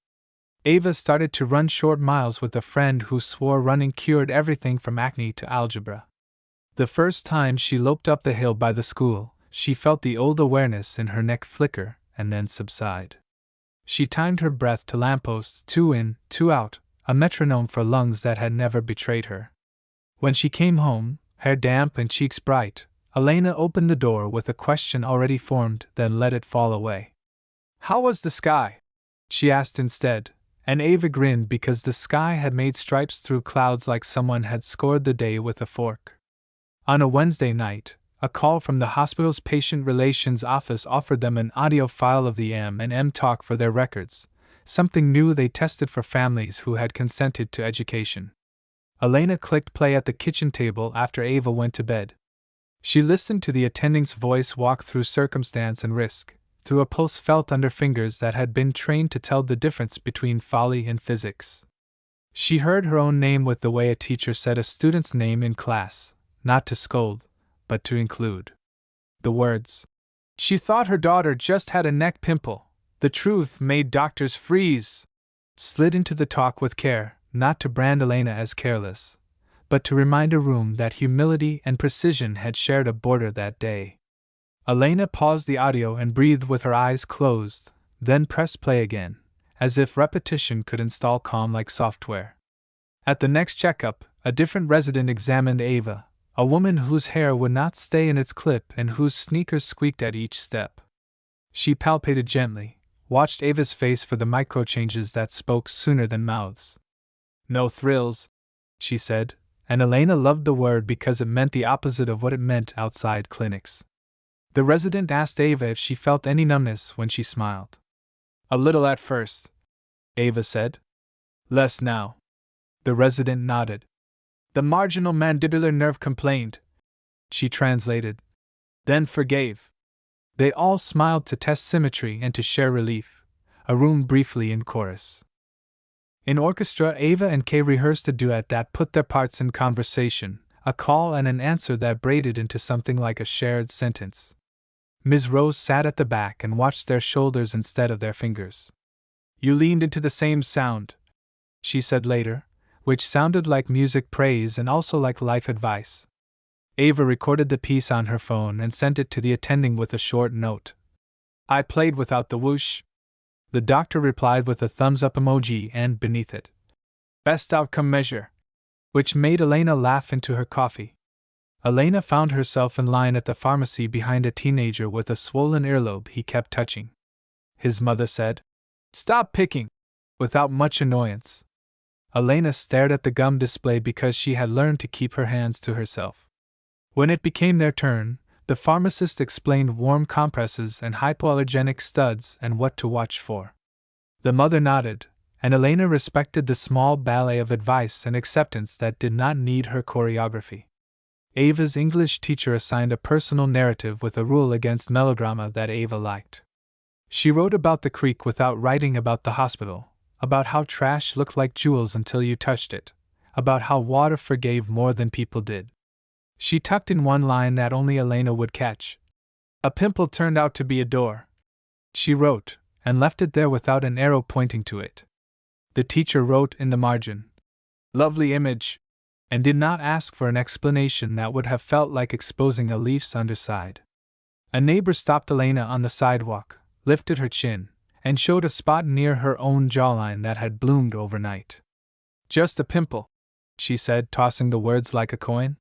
S2: Ava started to run short miles with a friend who swore running cured everything from acne to algebra. The first time she loped up the hill by the school, she felt the old awareness in her neck flicker and then subside. She timed her breath to lampposts, 2 in, 2 out, a metronome for lungs that had never betrayed her. When she came home, hair damp and cheeks bright, Elena opened the door with a question already formed, then let it fall away. "How was the sky?" she asked instead, and Ava grinned because the sky had made stripes through clouds like someone had scored the day with a fork. On a Wednesday night, a call from the hospital's patient relations office offered them an audio file of the M&M talk for their records, something new they tested for families who had consented to education. Elena clicked play at the kitchen table after Ava went to bed. She listened to the attending's voice walk through circumstance and risk, through a pulse felt under fingers that had been trained to tell the difference between folly and physics. She heard her own name with the way a teacher said a student's name in class, not to scold, but to include. The words, "She thought her daughter just had a neck pimple. The truth made doctors freeze," slid into the talk with care, not to brand Elena as careless, but to remind a room that humility and precision had shared a border that day. Elena paused the audio and breathed with her eyes closed, then pressed play again, as if repetition could install calm like software. At the next checkup, a different resident examined Ava, a woman whose hair would not stay in its clip and whose sneakers squeaked at each step. She palpated gently, watched Ava's face for the micro-changes that spoke sooner than mouths. "No thrills," she said, and Elena loved the word because it meant the opposite of what it meant outside clinics. The resident asked Ava if she felt any numbness when she smiled. "A little at first," Ava said. "Less now." The resident nodded. "The marginal mandibular nerve complained," she translated. "Then forgave." They all smiled to test symmetry and to share relief, a room briefly in chorus. In orchestra, Ava and Kay rehearsed a duet that put their parts in conversation, a call and an answer that braided into something like a shared sentence. Ms. Rose sat at the back and watched their shoulders instead of their fingers. "You leaned into the same sound," she said later, which sounded like music praise and also like life advice. Ava recorded the piece on her phone and sent it to the attending with a short note. "I played without the whoosh." The doctor replied with a thumbs-up emoji and, beneath it, "Best outcome measure," which made Elena laugh into her coffee. Elena found herself in line at the pharmacy behind a teenager with a swollen earlobe he kept touching. His mother said, "Stop picking," without much annoyance. Elena stared at the gum display because she had learned to keep her hands to herself. When it became their turn, the pharmacist explained warm compresses and hypoallergenic studs and what to watch for. The mother nodded, and Elena respected the small ballet of advice and acceptance that did not need her choreography. Ava's English teacher assigned a personal narrative with a rule against melodrama that Ava liked. She wrote about the creek without writing about the hospital, about how trash looked like jewels until you touched it, about how water forgave more than people did. She tucked in one line that only Elena would catch. "A pimple turned out to be a door," she wrote, and left it there without an arrow pointing to it. The teacher wrote in the margin, "Lovely image," and did not ask for an explanation that would have felt like exposing a leaf's underside. A neighbor stopped Elena on the sidewalk, lifted her chin, and showed a spot near her own jawline that had bloomed overnight. "Just a pimple," she said, tossing the words like a coin.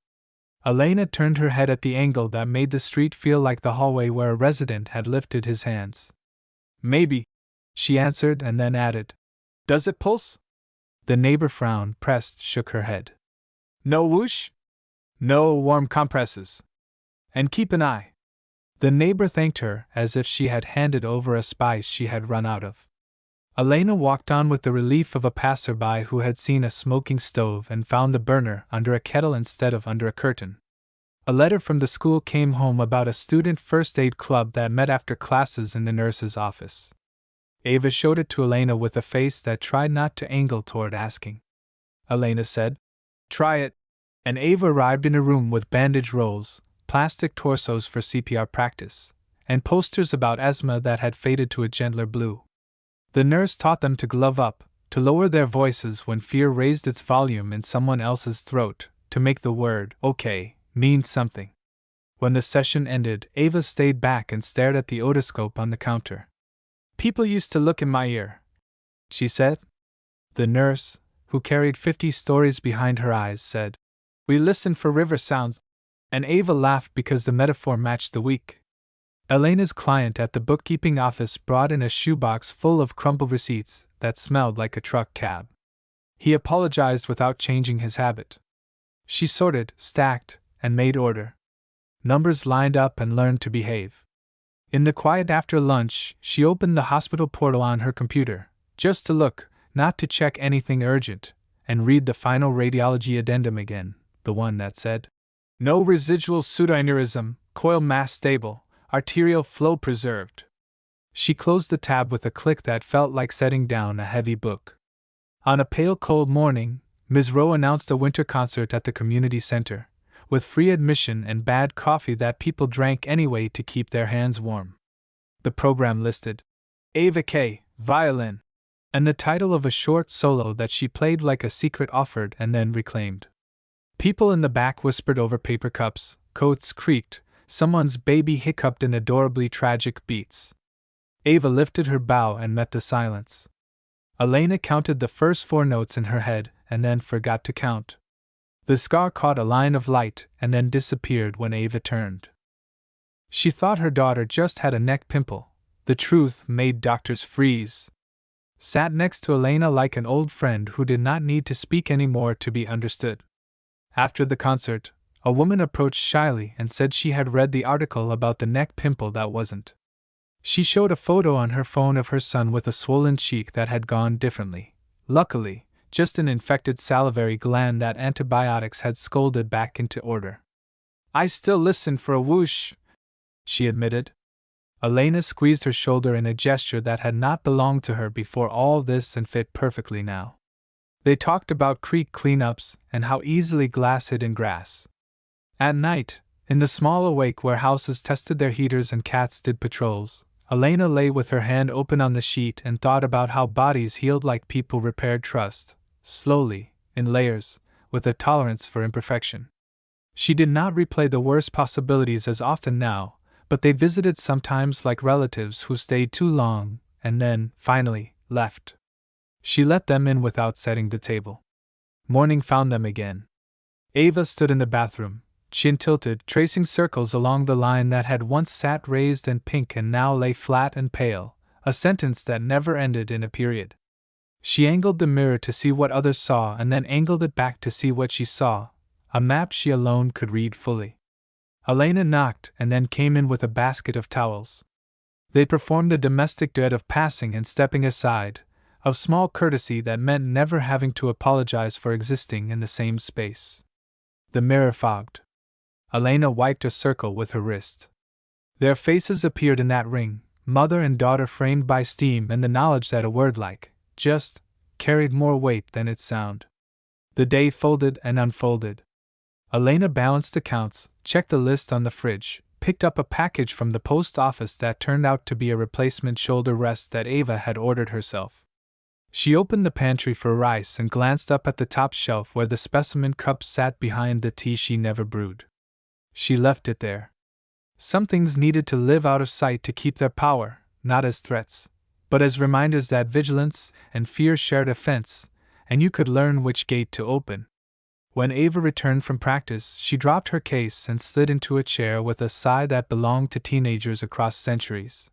S2: Elena turned her head at the angle that made the street feel like the hallway where a resident had lifted his hands. Maybe, she answered and then added, does it pulse? The neighbor frowned, pressed, shook her head. No whoosh? No warm compresses. And keep an eye. The neighbor thanked her as if she had handed over a spice she had run out of. Elena walked on with the relief of a passerby who had seen a smoking stove and found the burner under a kettle instead of under a curtain. A letter from the school came home about a student first aid club that met after classes in the nurse's office. Ava showed it to Elena with a face that tried not to angle toward asking. Elena said, try it. And Ava arrived in a room with bandage rolls, plastic torsos for CPR practice, and posters about asthma that had faded to a gentler blue. The nurse taught them to glove up, to lower their voices when fear raised its volume in someone else's throat, to make the word, okay, mean something. When the session ended, Ava stayed back and stared at the otoscope on the counter. People used to look in my ear, she said. The nurse, who carried 50 stories behind her eyes, said, we listened for river sounds, and Ava laughed because the metaphor matched the week. Elena's client at the bookkeeping office brought in a shoebox full of crumpled receipts that smelled like a truck cab. He apologized without changing his habit. She sorted, stacked, and made order. Numbers lined up and learned to behave. In the quiet after lunch, she opened the hospital portal on her computer, just to look, not to check anything urgent, and read the final radiology addendum again, the one that said, no residual pseudoaneurysm, coil mass stable, arterial flow preserved. She closed the tab with a click that felt like setting down a heavy book. On a pale cold morning, Ms. Rowe announced a winter concert at the community center, with free admission and bad coffee that people drank anyway to keep their hands warm. The program listed Ava K., violin, and the title of a short solo that she played like a secret offered and then reclaimed. People in the back whispered over paper cups, coats creaked, someone's baby hiccuped in adorably tragic beats. Ava lifted her bow and met the silence. Elena counted the first 4 notes in her head and then forgot to count. The scar caught a line of light and then disappeared when Ava turned. She thought her daughter just had a neck pimple. The truth made doctors freeze. Sat next to Elena like an old friend who did not need to speak anymore to be understood. After the concert, a woman approached shyly and said she had read the article about the neck pimple that wasn't. She showed a photo on her phone of her son with a swollen cheek that had gone differently. Luckily, just an infected salivary gland that antibiotics had scolded back into order. I still listen for a whoosh, she admitted. Elena squeezed her shoulder in a gesture that had not belonged to her before all this and fit perfectly now. They talked about creek cleanups and how easily glass hid in grass. At night, in the small awake where houses tested their heaters and cats did patrols, Elena lay with her hand open on the sheet and thought about how bodies healed like people repaired trust, slowly, in layers, with a tolerance for imperfection. She did not replay the worst possibilities as often now, but they visited sometimes like relatives who stayed too long and then, finally, left. She let them in without setting the table. Morning found them again. Ava stood in the bathroom, chin tilted, tracing circles along the line that had once sat raised and pink and now lay flat and pale, a sentence that never ended in a period. She angled the mirror to see what others saw and then angled it back to see what she saw, a map she alone could read fully. Elena knocked and then came in with a basket of towels. They performed a domestic duet of passing and stepping aside, of small courtesy that meant never having to apologize for existing in the same space. The mirror fogged. Elena wiped a circle with her wrist. Their faces appeared in that ring, mother and daughter framed by steam and the knowledge that a word like, just, carried more weight than its sound. The day folded and unfolded. Elena balanced accounts, checked the list on the fridge, picked up a package from the post office that turned out to be a replacement shoulder rest that Ava had ordered herself. She opened the pantry for rice and glanced up at the top shelf where the specimen cup sat behind the tea she never brewed. She left it there. Some things needed to live out of sight to keep their power, not as threats, but as reminders that vigilance and fear shared a fence, and you could learn which gate to open. When Ava returned from practice, she dropped her case and slid into a chair with a sigh that belonged to teenagers across centuries.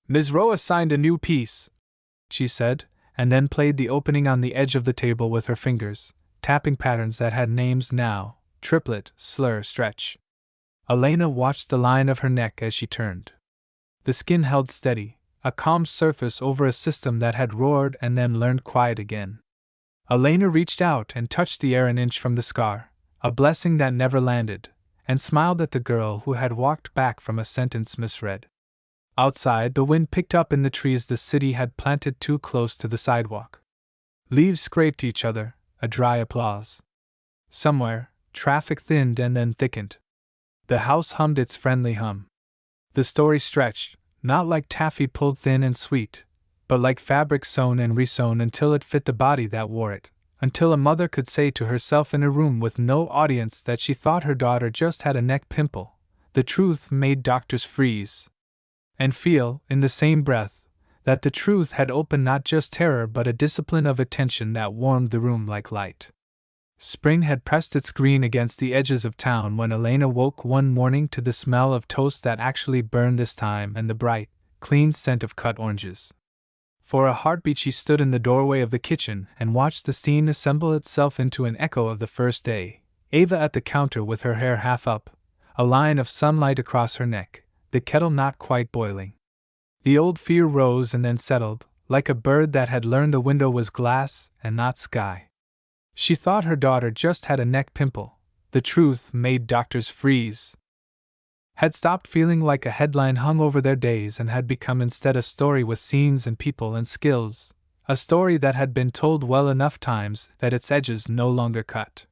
S2: "Ms. Rowe assigned a new piece," she said, and then played the opening on the edge of the table with her fingers, tapping patterns that had names now: triplet, slur, stretch. Elena watched the line of her neck as she turned. The skin held steady, a calm surface over a system that had roared and then learned quiet again. Elena reached out and touched the air an inch from the scar, a blessing that never landed, and smiled at the girl who had walked back from a sentence misread. Outside, the wind picked up in the trees the city had planted too close to the sidewalk. Leaves scraped each other, a dry applause. Somewhere, traffic thinned and then thickened. The house hummed its friendly hum. The story stretched, not like taffy pulled thin and sweet, but like fabric sewn and resewn until it fit the body that wore it, until a mother could say to herself in a room with no audience that she thought her daughter just had a neck pimple. The truth made doctors freeze. And feel, in the same breath, that the truth had opened not just terror but a discipline of attention that warmed the room like light. Spring had pressed its green against the edges of town when Elena woke one morning to the smell of toast that actually burned this time and the bright, clean scent of cut oranges. For a heartbeat she stood in the doorway of the kitchen and watched the scene assemble itself into an echo of the first day. Ava at the counter with her hair half up, a line of sunlight across her neck, the kettle not quite boiling. The old fear rose and then settled, like a bird that had learned the window was glass and not sky. She thought her daughter just had a neck pimple. The truth made doctors freeze. Had stopped feeling like a headline hung over their days and had become instead a story with scenes and people and skills, a story that had been told well enough times that its edges no longer cut.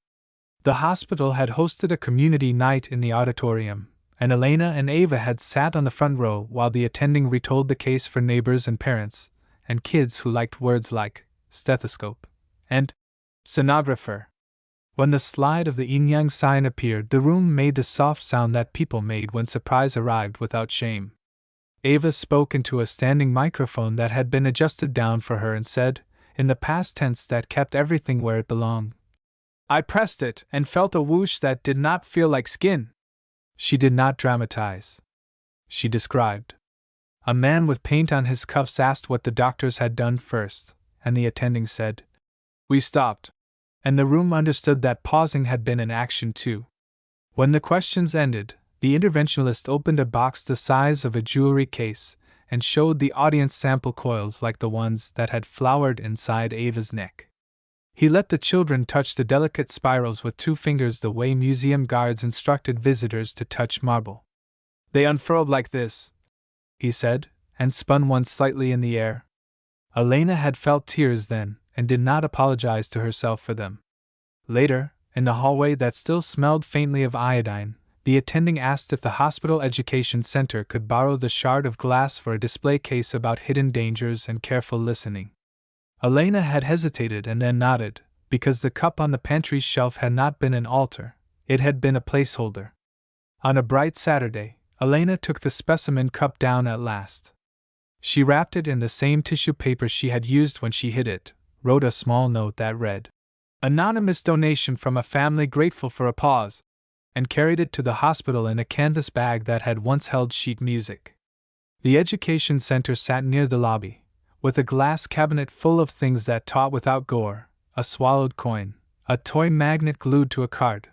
S2: The hospital had hosted a community night in the auditorium, and Elena and Ava had sat on the front row while the attending retold the case for neighbors and parents, and kids who liked words like stethoscope and sonographer. When the slide of the yin-yang sign appeared, the room made the soft sound that people made when surprise arrived without shame. Ava spoke into a standing microphone that had been adjusted down for her and said, in the past tense that kept everything where it belonged, "I pressed it and felt a whoosh that did not feel like skin." She did not dramatize. She described. A man with paint on his cuffs asked what the doctors had done first, and the attending said, "We stopped." And the room understood that pausing had been an action too. When the questions ended, the interventionalist opened a box the size of a jewelry case and showed the audience sample coils like the ones that had flowered inside Ava's neck. He let the children touch the delicate spirals with 2 fingers the way museum guards instructed visitors to touch marble. "They unfurled like this," he said, and spun one slightly in the air. Elena had felt tears then, and did not apologize to herself for them. Later, in the hallway that still smelled faintly of iodine, the attending asked if the hospital education center could borrow the shard of glass for a display case about hidden dangers and careful listening. Elena had hesitated and then nodded, because the cup on the pantry shelf had not been an altar, it had been a placeholder. On a bright Saturday, Elena took the specimen cup down at last. She wrapped it in the same tissue paper she had used when she hid it, wrote a small note that read, "Anonymous donation from a family grateful for a pause," and carried it to the hospital in a canvas bag that had once held sheet music. The education center sat near the lobby, with a glass cabinet full of things that taught without gore, a swallowed coin, a toy magnet glued to a card,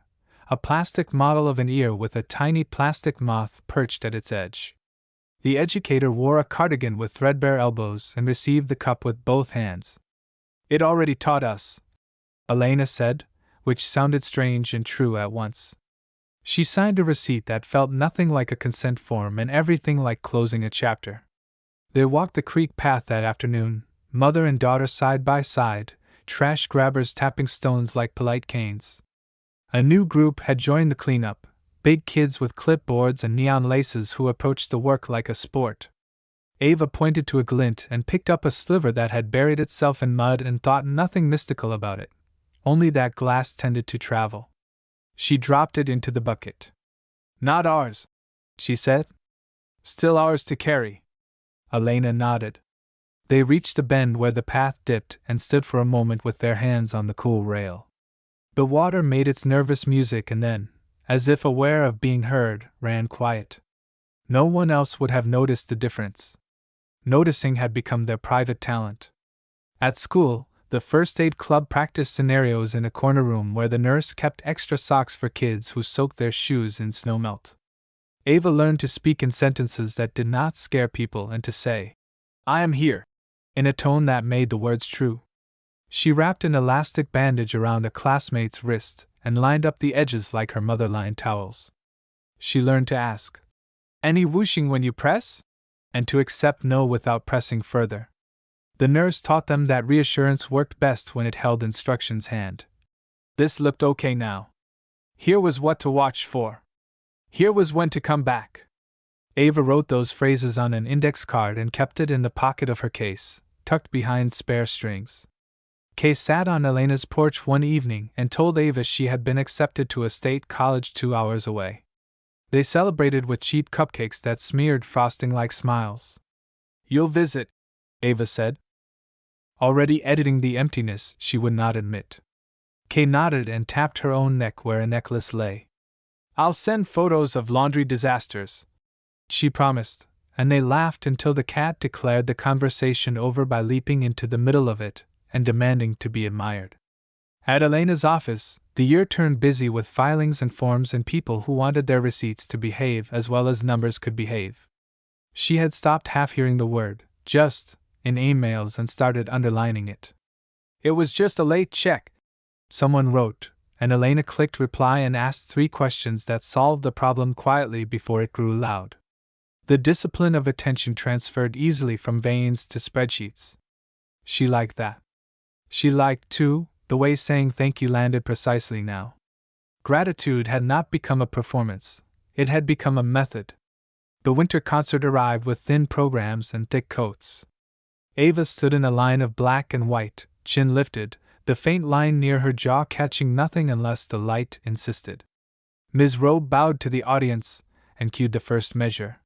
S2: a plastic model of an ear with a tiny plastic moth perched at its edge. The educator wore a cardigan with threadbare elbows and received the cup with both hands. "It already taught us," Elena said, which sounded strange and true at once. She signed a receipt that felt nothing like a consent form and everything like closing a chapter. They walked the creek path that afternoon, mother and daughter side by side, trash grabbers tapping stones like polite canes. A new group had joined the cleanup, big kids with clipboards and neon laces who approached the work like a sport. Ava pointed to a glint and picked up a sliver that had buried itself in mud and thought nothing mystical about it, only that glass tended to travel. She dropped it into the bucket. "Not ours," she said. "Still ours to carry." Elena nodded. They reached the bend where the path dipped and stood for a moment with their hands on the cool rail. The water made its nervous music and then, as if aware of being heard, ran quiet. No one else would have noticed the difference. Noticing had become their private talent. At school, the first aid club practiced scenarios in a corner room where the nurse kept extra socks for kids who soaked their shoes in snowmelt. Ava learned to speak in sentences that did not scare people and to say, "I am here," in a tone that made the words true. She wrapped an elastic bandage around a classmate's wrist and lined up the edges like her mother lined towels. She learned to ask, "Any whooshing when you press?" and to accept no without pressing further. The nurse taught them that reassurance worked best when it held instructions hand. This looked okay now. Here was what to watch for. Here was when to come back. Ava wrote those phrases on an index card and kept it in the pocket of her case, tucked behind spare strings. Kay sat on Elena's porch one evening and told Ava she had been accepted to a state college 2 hours away. They celebrated with cheap cupcakes that smeared frosting like smiles. "You'll visit," Ava said, already editing the emptiness she would not admit. Kay nodded and tapped her own neck where a necklace lay. "I'll send photos of laundry disasters," she promised, and they laughed until the cat declared the conversation over by leaping into the middle of it and demanding to be admired. At Elena's office, the year turned busy with filings and forms and people who wanted their receipts to behave as well as numbers could behave. She had stopped half hearing the word, just, in emails and started underlining it. "It was just a late check," someone wrote, and Elena clicked reply and asked 3 questions that solved the problem quietly before it grew loud. The discipline of attention transferred easily from veins to spreadsheets. She liked that. She liked, too, the way saying thank you landed precisely now. Gratitude had not become a performance, it had become a method. The winter concert arrived with thin programs and thick coats. Ava stood in a line of black and white, chin lifted, the faint line near her jaw catching nothing unless the light insisted. Ms. Rowe bowed to the audience and cued the first measure.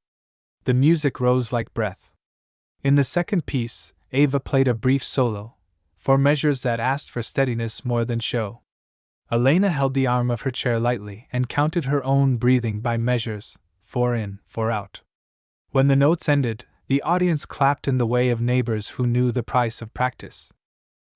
S2: The music rose like breath. In the second piece, Ava played a brief solo, for measures that asked for steadiness more than show. Elena held the arm of her chair lightly and counted her own breathing by measures, 4 in, 4 out. When the notes ended, the audience clapped in the way of neighbors who knew the price of practice.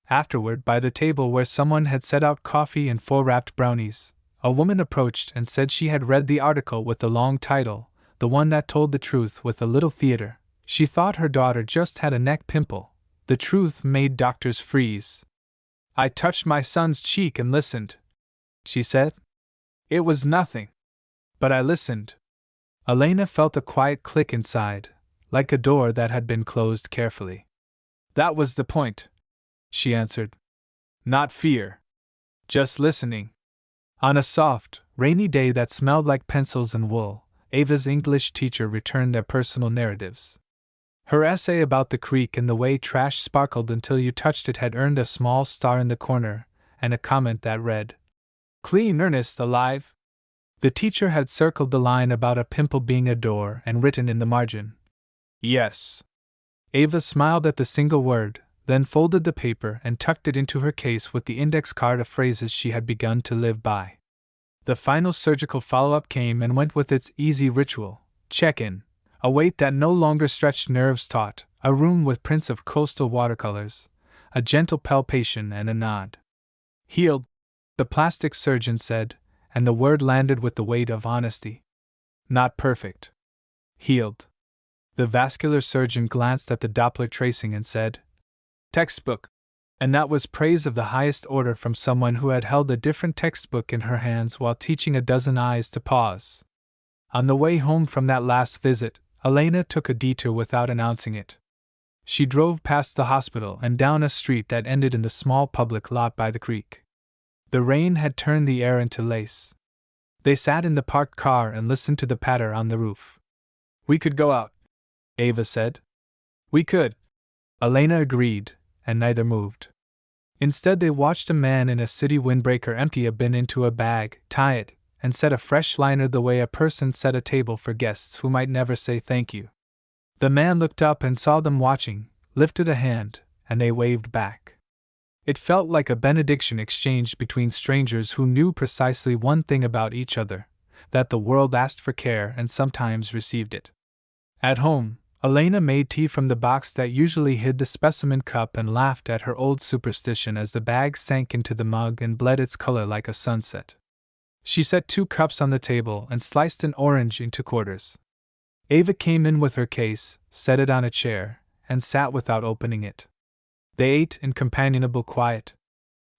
S2: Afterward, by the table where someone had set out coffee and 4 wrapped brownies, a woman approached and said she had read the article with the long title, the one that told the truth with a little theater. She thought her daughter just had a neck pimple. The truth made doctors freeze. "I touched my son's cheek and listened," she said. "It was nothing. But I listened." Elena felt a quiet click inside, like a door that had been closed carefully. "That was the point," she answered. "Not fear. Just listening." On a soft, rainy day that smelled like pencils and wool, Ava's English teacher returned their personal narratives. Her essay about the creek and the way trash sparkled until you touched it had earned a small star in the corner, and a comment that read, "Clean Ernest alive." The teacher had circled the line about a pimple being a door and written in the margin, "Yes." Ava smiled at the single word, then folded the paper and tucked it into her case with the index card of phrases she had begun to live by. The final surgical follow-up came and went with its easy ritual, check-in. A weight that no longer stretched nerves taut, a room with prints of coastal watercolors, a gentle palpation and a nod. "Healed," the plastic surgeon said, and the word landed with the weight of honesty. "Not perfect." "Healed." The vascular surgeon glanced at the Doppler tracing and said, "Textbook." And that was praise of the highest order from someone who had held a different textbook in her hands while teaching a dozen eyes to pause. On the way home from that last visit, Elena took a detour without announcing it. She drove past the hospital and down a street that ended in the small public lot by the creek. The rain had turned the air into lace. They sat in the parked car and listened to the patter on the roof. "We could go out," Ava said. "We could," Elena agreed, and neither moved. Instead, they watched a man in a city windbreaker empty a bin into a bag, tie it, and set a fresh liner the way a person set a table for guests who might never say thank you. The man looked up and saw them watching, lifted a hand, and they waved back. It felt like a benediction exchanged between strangers who knew precisely one thing about each other, that the world asked for care and sometimes received it. At home, Elena made tea from the box that usually hid the specimen cup and laughed at her old superstition as the bag sank into the mug and bled its color like a sunset. She set 2 cups on the table and sliced an orange into quarters. Ava came in with her case, set it on a chair, and sat without opening it. They ate in companionable quiet.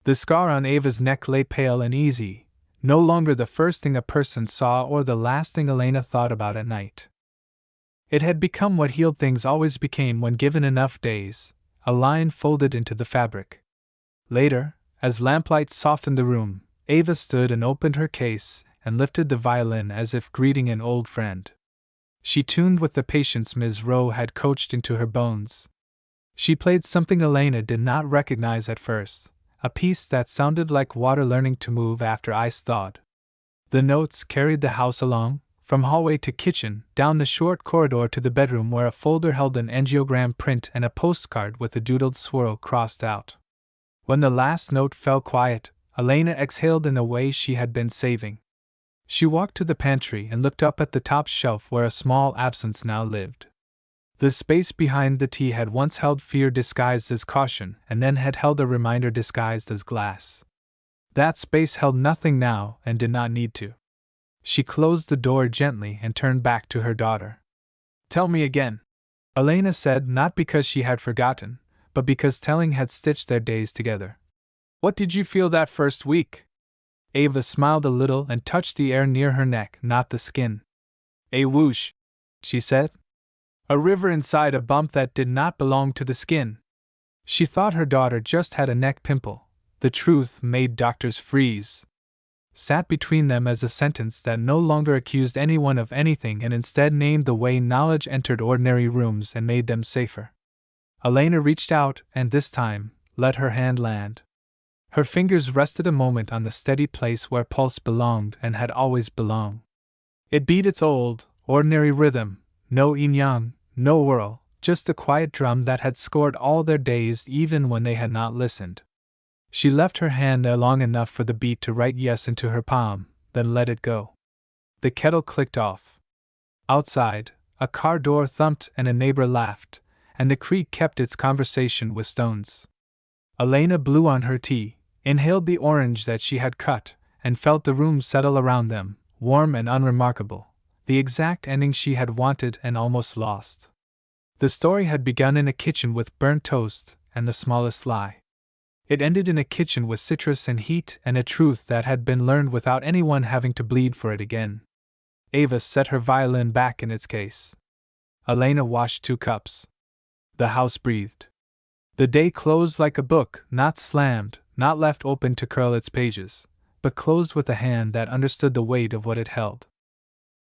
S2: The scar on Ava's neck lay pale and easy, no longer the first thing a person saw or the last thing Elena thought about at night. It had become what healed things always became when given enough days, a line folded into the fabric. Later, as lamplight softened the room, Ava stood and opened her case and lifted the violin as if greeting an old friend. She tuned with the patience Ms. Rowe had coached into her bones. She played something Elena did not recognize at first, a piece that sounded like water learning to move after ice thawed. The notes carried the house along, from hallway to kitchen, down the short corridor to the bedroom where a folder held an angiogram print and a postcard with a doodled swirl crossed out. When the last note fell quiet, Elena exhaled in a way she had been saving. She walked to the pantry and looked up at the top shelf where a small absence now lived. The space behind the tea had once held fear disguised as caution, and then had held a reminder disguised as glass. That space held nothing now and did not need to. She closed the door gently and turned back to her daughter. "Tell me again," Elena said, not because she had forgotten, but because telling had stitched their days together. "What did you feel that first week?" Ava smiled a little and touched the air near her neck, not the skin. "A whoosh," she said. "A river inside a bump that did not belong to the skin." She thought her daughter just had a neck pimple. The truth made doctors freeze. Sat between them as a sentence that no longer accused anyone of anything and instead named the way knowledge entered ordinary rooms and made them safer. Elena reached out and, this time, let her hand land. Her fingers rested a moment on the steady place where pulse belonged and had always belonged. It beat its old, ordinary rhythm, no yin-yang, no whirl, just a quiet drum that had scored all their days even when they had not listened. She left her hand there long enough for the beat to write yes into her palm, then let it go. The kettle clicked off. Outside, a car door thumped and a neighbor laughed, and the creek kept its conversation with stones. Elena blew on her tea, inhaled the orange that she had cut, and felt the room settle around them, warm and unremarkable, the exact ending she had wanted and almost lost. The story had begun in a kitchen with burnt toast and the smallest lie. It ended in a kitchen with citrus and heat and a truth that had been learned without anyone having to bleed for it again. Ava set her violin back in its case. Elena washed 2 cups. The house breathed. The day closed like a book, not slammed, not left open to curl its pages, but closed with a hand that understood the weight of what it held.